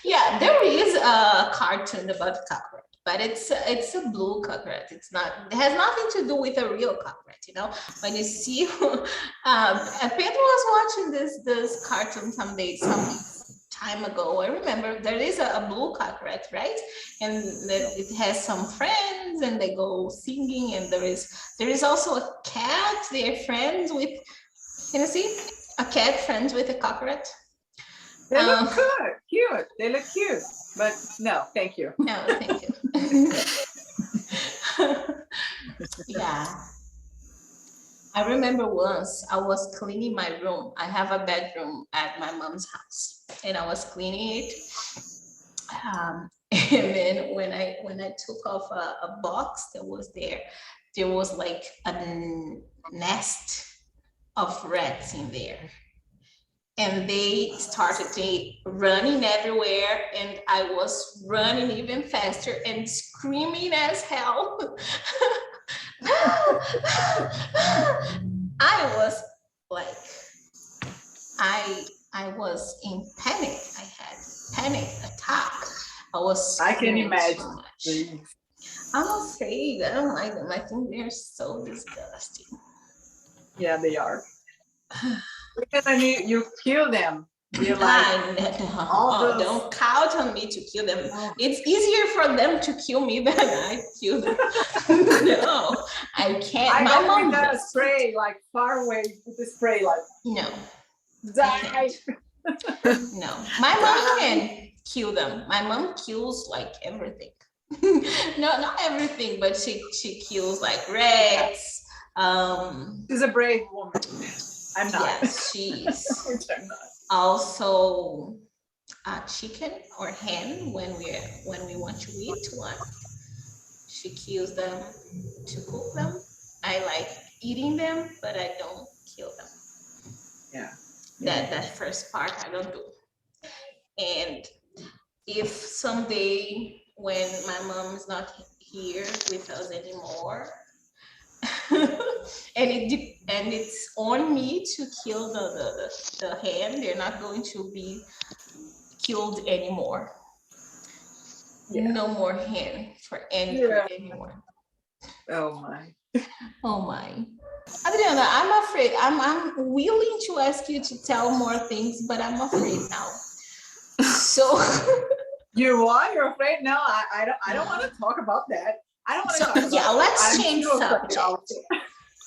Yeah, there is a cartoon about cockroach. but it's a blue cockroach. It has nothing to do with a real cockroach, you know. When you see, Pedro was watching this cartoon some time ago. I remember there is a blue cockroach, right? And it has some friends, and they go singing. And there is also a cat. They're friends with. Can you see a cat friends with a cockroach? They look good, cute. They look cute, but no, thank you. No, thank you. Yeah. I remember once I was cleaning my room. I have a bedroom at my mom's house, and I was cleaning it. And then when I took off a box that was there was like a nest of rats in there. And they started running everywhere, and I was running even faster and screaming as hell. I was like, I was in panic. I had panic attack. I can imagine. So I'm afraid. I don't like them. I think they're so disgusting. Yeah, they are. Because I mean, you kill them. You're like, don't count on me to kill them. It's easier for them to kill me than I kill them. No, I can't. My mom does spray like far away with the spray, like no, die. No, my mom can kill them. My mom kills like everything. No, not everything, but she kills like rats. She's a brave woman. I'm not. Yes, she's. Which I'm not. Also, a chicken or hen when we want to eat one. She kills them to cook them. I like eating them, but I don't kill them. Yeah. That first part I don't do. And if someday when my mom is not here with us anymore, and it's on me to kill the hen, they're not going to be killed anymore. Yeah. No more hen for anything anymore. Oh my. Oh my. Adriana, I'm afraid. I'm willing to ask you to tell more things, but I'm afraid now. So you're afraid? No, I don't want to talk about that. I don't want to talk about that. Let's change subject.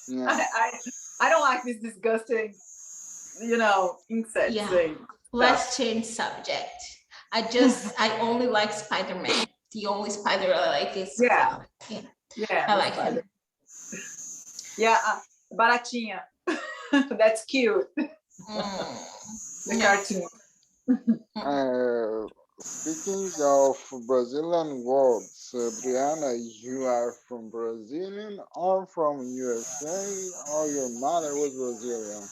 Yeah. I don't like this disgusting, insect thing. Let's change subject. I only like Spider-Man. The only spider I like is Yeah, I like him. Yeah, Baratinha. That's cute. The cartoon. Speaking of Brazilian words, Adriana, you are from Brazilian or from USA, or your mother was Brazilian?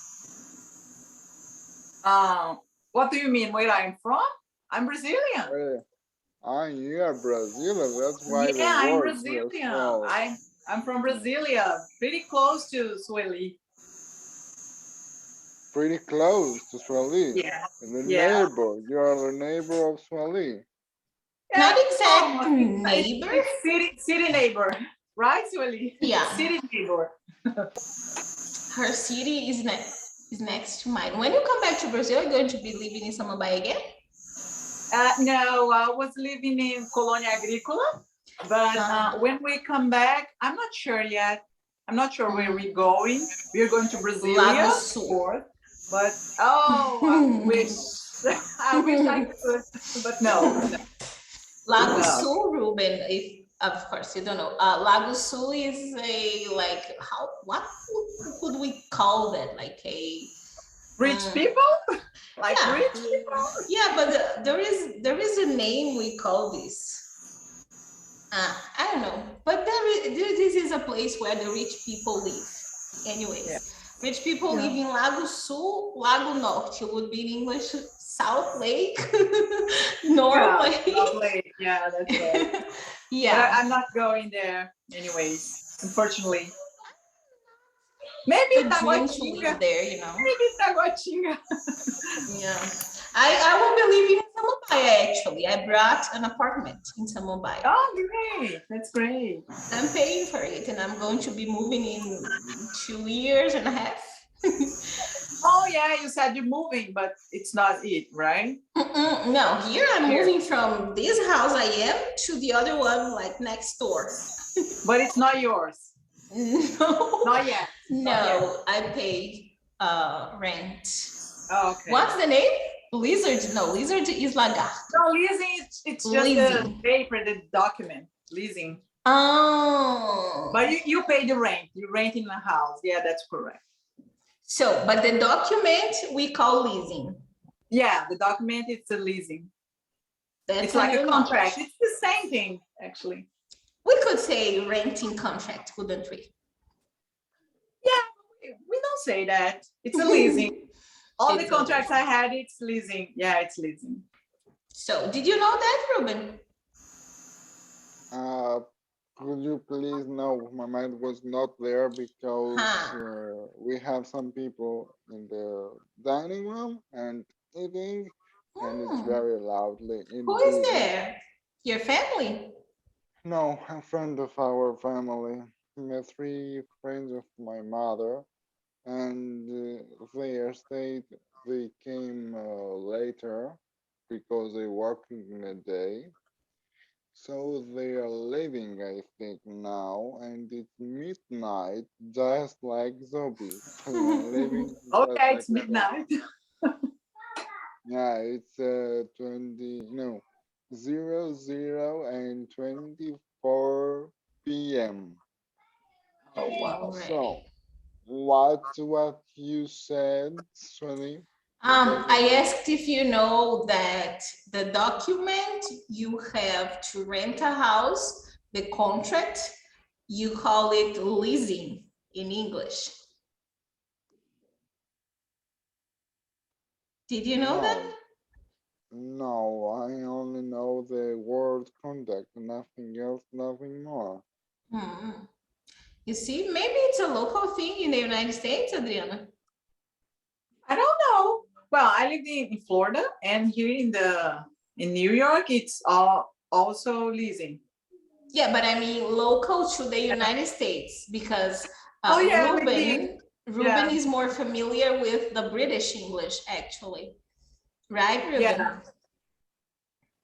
What do you mean? Where I'm from? I'm Brazilian. You are Brazilian. That's why. Yeah, I'm Brazilian. I'm from Brasilia, pretty close to Sueli. Pretty close to Sueli. Yeah. Neighbor. You are a neighbor of Sueli. Yeah, not exactly neighbor. City neighbor, right, Sueli? Yeah. City neighbor. Her city is next to mine. When you come back to Brazil, you're going to be living in Samambaia again? No, I was living in Colônia Agrícola, but when we come back, I'm not sure yet. I'm not sure where we're going. We're going to Brasilia, but I wish I could, but no. Lago Sul, Ruben, of course you don't know. Lago Sul is what could we call that? Like a rich people? Like rich people? Yeah, but there is a name we call this. I don't know, but this is a place where the rich people live. Anyways, rich people live in Lago Sul, Lago Norte would be in English, South Lake, North Lake. South Lake, yeah, that's right. Yeah. But I'm not going there anyways, unfortunately. Maybe Taguatinga. There, Maybe Taguatinga. Yeah. I will be living in actually. I brought an apartment in Samambaia. Oh, great. That's great. I'm paying for it, and I'm going to be moving in 2 years and a half. Oh, yeah, you said you're moving, but it's not it, right? No, here I'm moving from this house I am to the other one, like next door. But it's not yours. No. Not yet. No, I paid rent. Oh, okay. What's the name? Lizard? No, lizard is lagarto. No, leasing, it's just the paper, the document, leasing. Oh. But you pay the rent. You rent in a house. Yeah, that's correct. So, but the document we call leasing. Yeah, the document, it's a leasing. That's it's like a contract. Knowledge. It's the same thing, actually. We could say renting contract, couldn't we? Yeah, we don't say that. It's a leasing. All It's the contracts I had, it's leasing. Yeah, it's leasing. So, did you know that, Ruben? Could you please? No, my mind was not there because we have some people in the dining room and eating, and it's very loudly. Who is there? Your family? No, a friend of our family. 3 friends of my mother, and they came later because they working in the day. So they are leaving, I think, now, and it's midnight, just like zombies. They are leaving. Okay, it's midnight. Yeah, it's 00 and 24 p.m. Oh, wow. So, what you said, Sunny? I asked if you know that the document you have to rent a house, the contract, you call it leasing in English. Did you know that? No, I only know the word contact, nothing else, nothing more. You see, maybe it's a local thing in the United States, Adriana. I don't know. Well, I live in Florida, and here in New York, it's also leasing. Yeah, but I mean local to the United States, because Ruben is more familiar with the British English, actually. Right, Ruben? Yeah.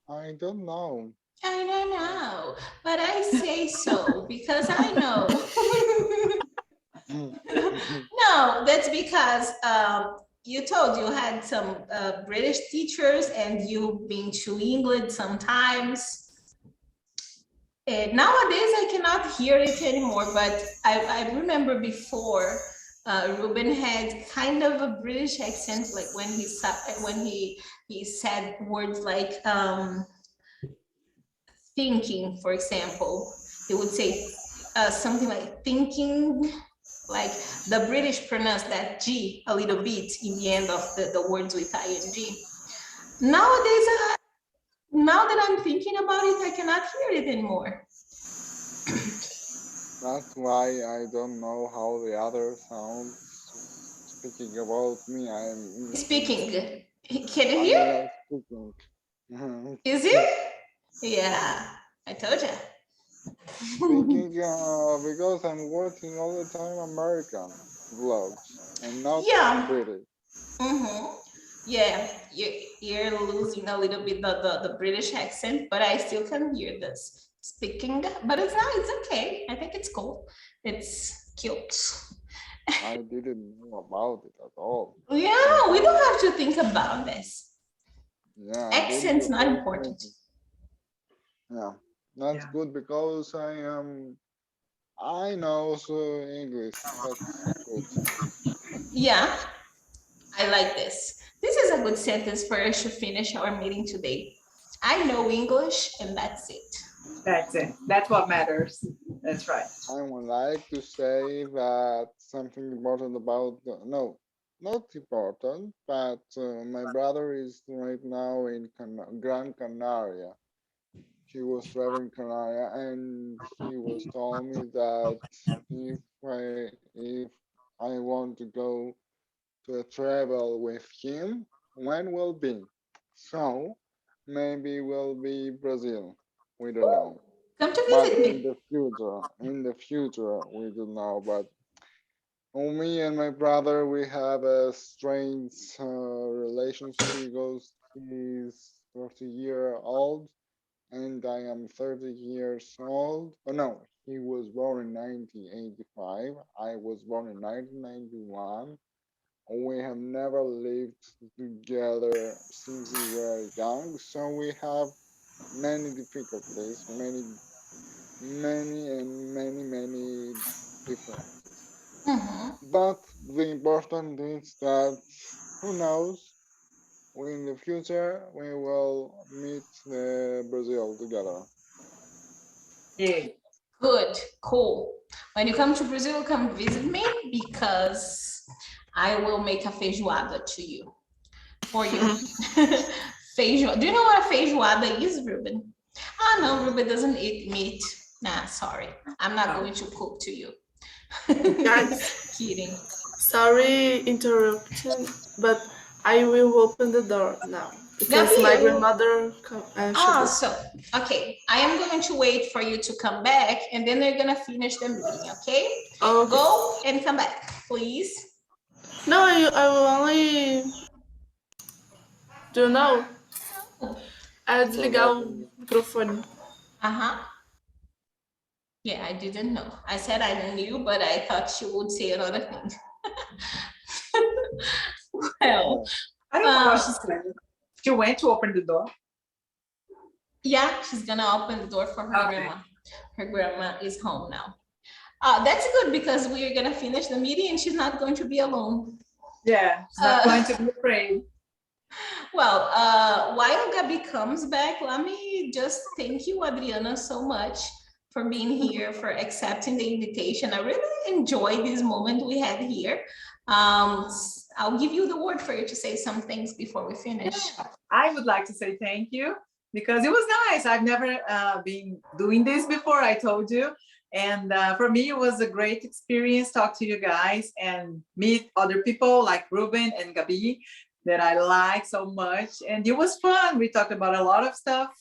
I don't know. I don't know, but I say so because I know. No, that's because you told you had some British teachers and you've been to England sometimes. Nowadays, I cannot hear it anymore, but I remember before Ruben had kind of a British accent, like when he said words like thinking, for example. He would say something like thinking, like the British pronounce that G a little bit in the end of the words with ing. Nowadays, now that I'm thinking about it, I cannot hear it anymore. That's why I don't know how the other sounds speaking about me. I'm speaking. Can you hear? Speaking. Is it? Yeah, I told you. Speaking because I'm watching all the time American vlogs and not British. Yeah, you're losing a little bit the British accent, but I still can hear this speaking. But it's okay. I think it's cool. It's cute. I didn't know about it at all. Yeah, we don't have to think about this. Yeah, accent's not important. Yeah, that's good because I know English. That's good. Yeah, I like this. This is a good sentence for us to finish our meeting today. I know English, and that's it. That's it. That's what matters. That's right. I would like to say that something important about no, not important, but my brother is right now in Gran Canaria. He was traveling Canaria, and he was telling me that if I want to go to a travel with him, when will be? So maybe will be Brazil. We don't know. Come to But visit me. in the future, we don't know. But me and my brother, we have a strange relationship because he's 30-year old and I am 30 years old. Oh no, he was born in 1985. I was born in 1991. We have never lived together since we were young, so we have many difficulties, many differences. But the important is that who knows, in the future we will meet Brazil together. Yeah. Good, cool. When you come to Brazil, come visit me because I will make a feijoada to you, for you. Feijoada. Do you know what a feijoada is, Ruben? Ah, no, Ruben doesn't eat meat. Nah, sorry. I'm not going to cook to you. Guys, Kidding. sorry interruption, but I will open the door now because Gabi, my grandmother so okay, I am going to wait for you to come back and then they're gonna finish the meeting, okay? Okay. Go and come back, please. No, I will only. Do you know? É desligar o microfone. Yeah, I didn't know. I said I knew, but I thought she would say another thing. Well, I don't know what she said. She went to open the door. Yeah, she's gonna open the door for her grandma. Her grandma is home now. That's good because we are gonna finish the meeting and she's not going to be alone. Yeah, she's not going to be afraid. Well, while Gabi comes back, let me just thank you, Adriana, so much for being here, for accepting the invitation. I really enjoyed this moment we had here. I'll give you the word for you to say some things before we finish. Yeah, I would like to say thank you because it was nice. I've never been doing this before, I told you. And for me, it was a great experience talk to you guys and meet other people like Ruben and Gabi that I like so much. And it was fun. We talked about a lot of stuff.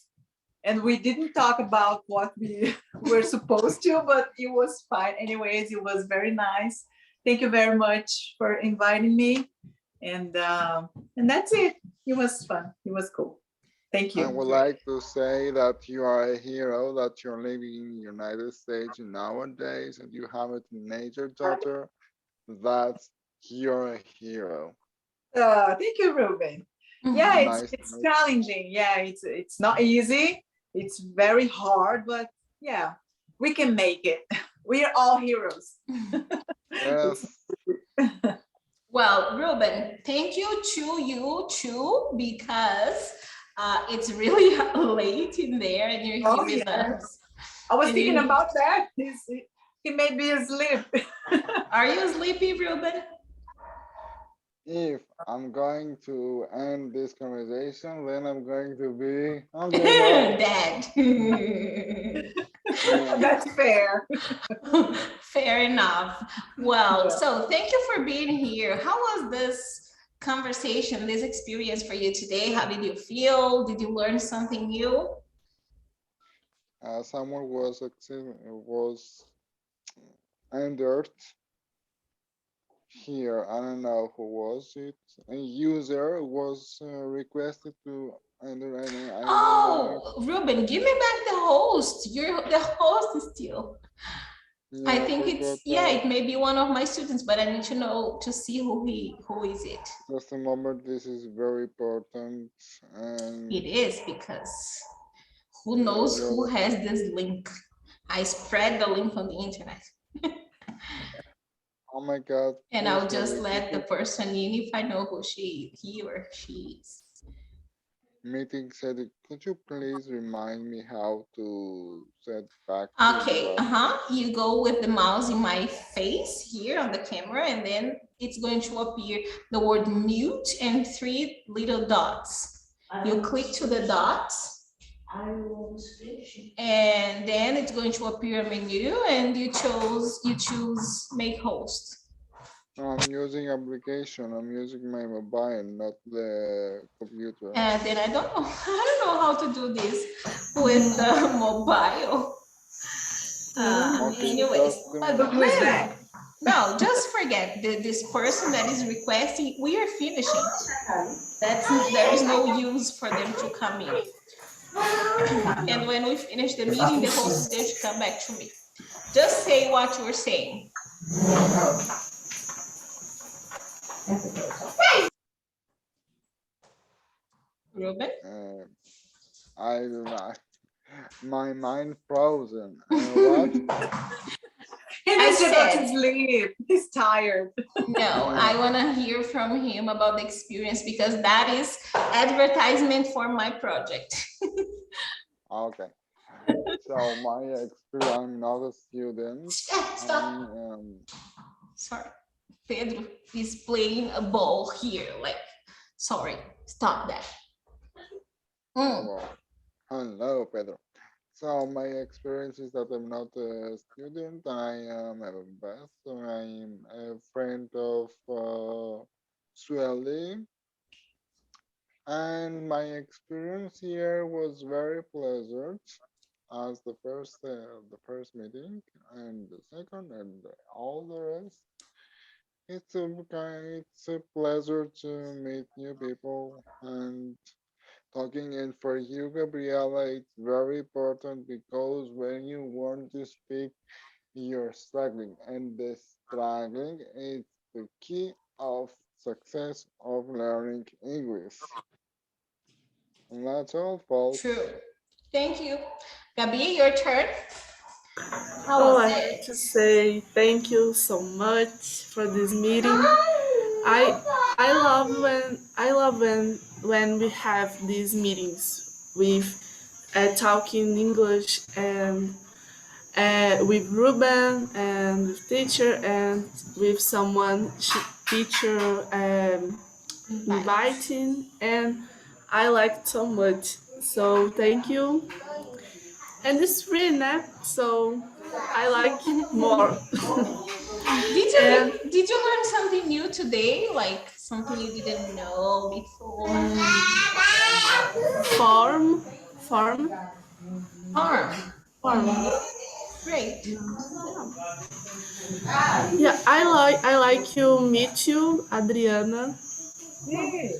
And we didn't talk about what we were supposed to, but it was fine. Anyways, it was very nice. Thank you very much for inviting me. And that's it. It was fun. It was cool. Thank you. I would like to say that you are a hero, that you're living in the United States nowadays, and you have a teenager daughter. That's you're a hero. Thank you, Ruben. Yeah, it's challenging. Yeah, it's not easy. It's very hard, but yeah, we can make it. We are all heroes. Yes. Well, Ruben, thank you to you too, because it's really late in there and you're here with us. I was thinking about that. He made me asleep. Are you sleepy, Ruben? If I'm going to end this conversation, then I'm going to be dead. That's fair. Fair enough. Well, so thank you for being here. How was this conversation, this experience for you today? How did you feel? Did you learn something new? Someone was entered here. I don't know who was it. A user was requested to enter. Ruben, give me back the host. You're the host still. Yeah, I think it may be one of my students, but I need to know to see who is it. Just a moment, this is very important. And it is, because who knows who has this link? I spread the link on the internet. Oh my God. And I'll just let the person in if I know who he or she is. Meeting said, could you please remind me how to set back? Okay, you go with the mouse in my face here on the camera, and then it's going to appear the word mute and 3 little dots. You click to the dots. And then it's going to appear a menu and you choose make host. I'm using application. I'm using my mobile, not the computer. And then I don't know. I don't know how to do this with the mobile. Anyways, no, just forget this person that is requesting. We are finishing. There is no use for them to come in. And when we finish the meeting, the host is going to come back to me. Just say what you're saying. Ruben? I do not. My mind frozen. What? I said to sleep. He's tired. No, I want to hear from him about the experience because that is advertisement for my project. Okay. So my experience, I'm not a student. Stop. Sorry, Pedro is playing a ball here. Like, sorry, stop that. Hello, Pedro. So my experience is that I'm not a student. I am a best. I'm a friend of Sueli. And my experience here was very pleasant as the first meeting and the second and all the rest. It's a pleasure to meet new people and talking. And for you, Gabriela, it's very important because when you want to speak, you're struggling, and the struggling is the key of success of learning English. And that's all, folks. True. Thank you. Gabi, your turn. I have to say thank you so much for this meeting. I love when we have these meetings with talking English and with Ruben and with teacher and with someone teacher inviting, and I like it so much. So thank you. And it's free now, so I like it more. Did you learn something new today? Like something you didn't know before? Farm. Great. Yeah, I like to meet you, Adriana. Hey.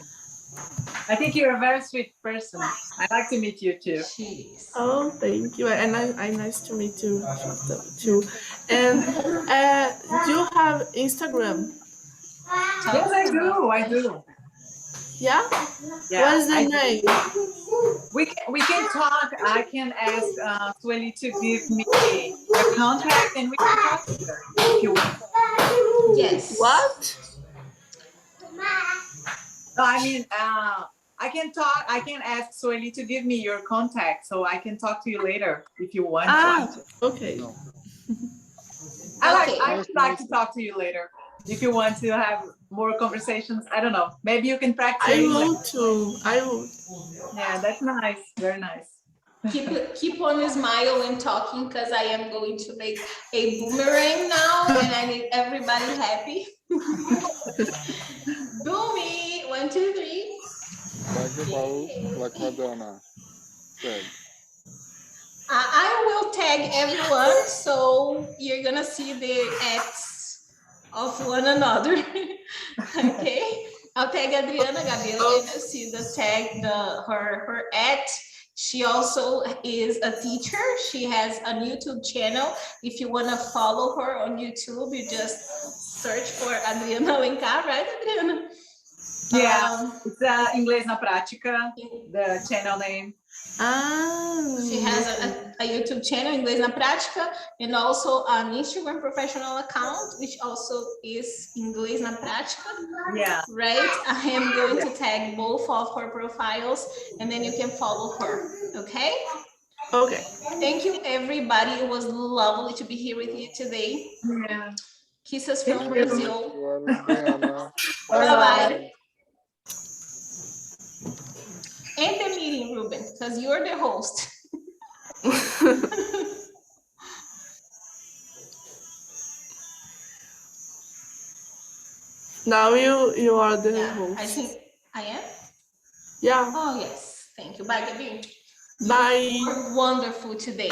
I think you're a very sweet person. I'd like to meet you too. Jeez. Oh, thank you. And I nice to meet you too. And do you have Instagram? Yes, I do. Yeah? What is the name? We can talk. I can ask Sueli to give me a contact and we can talk together if you want. Yes. What? No, I mean, I can talk. I can ask Sueli to give me your contact so I can talk to you later if you want to. Okay. I would like to talk to you later if you want to have more conversations. I don't know. Maybe you can practice. I will. Yeah, that's nice. Very nice. Keep on smile when talking because I am going to make a boomerang now and I need everybody happy. Boomy, 1, 2, 3. Like Madonna said. I will tag everyone, so you're gonna see the acts of one another. Okay, I'll tag Adriana, Gabriela, and you see the tag, her at. She also is a teacher. She has a YouTube channel. If you want to follow her on YouTube, you just search for Adriana Alencar, right, Adriana? Yeah, it's Inglês na Prática, the channel name. She has a YouTube channel, Inglês na Prática, and also an Instagram professional account, which also is Inglês na Prática. Yeah. Right? I am going to tag both of her profiles, and then you can follow her. Okay? Okay. Thank you, everybody. It was lovely to be here with you today. Yeah. Kisses from Brazil. Bye-bye. End the meeting, Ruben, because you're the host. Now you are the Yeah, host. I think I am. Yeah. Oh yes, thank you. Bye, Gabi. Bye. You were wonderful today.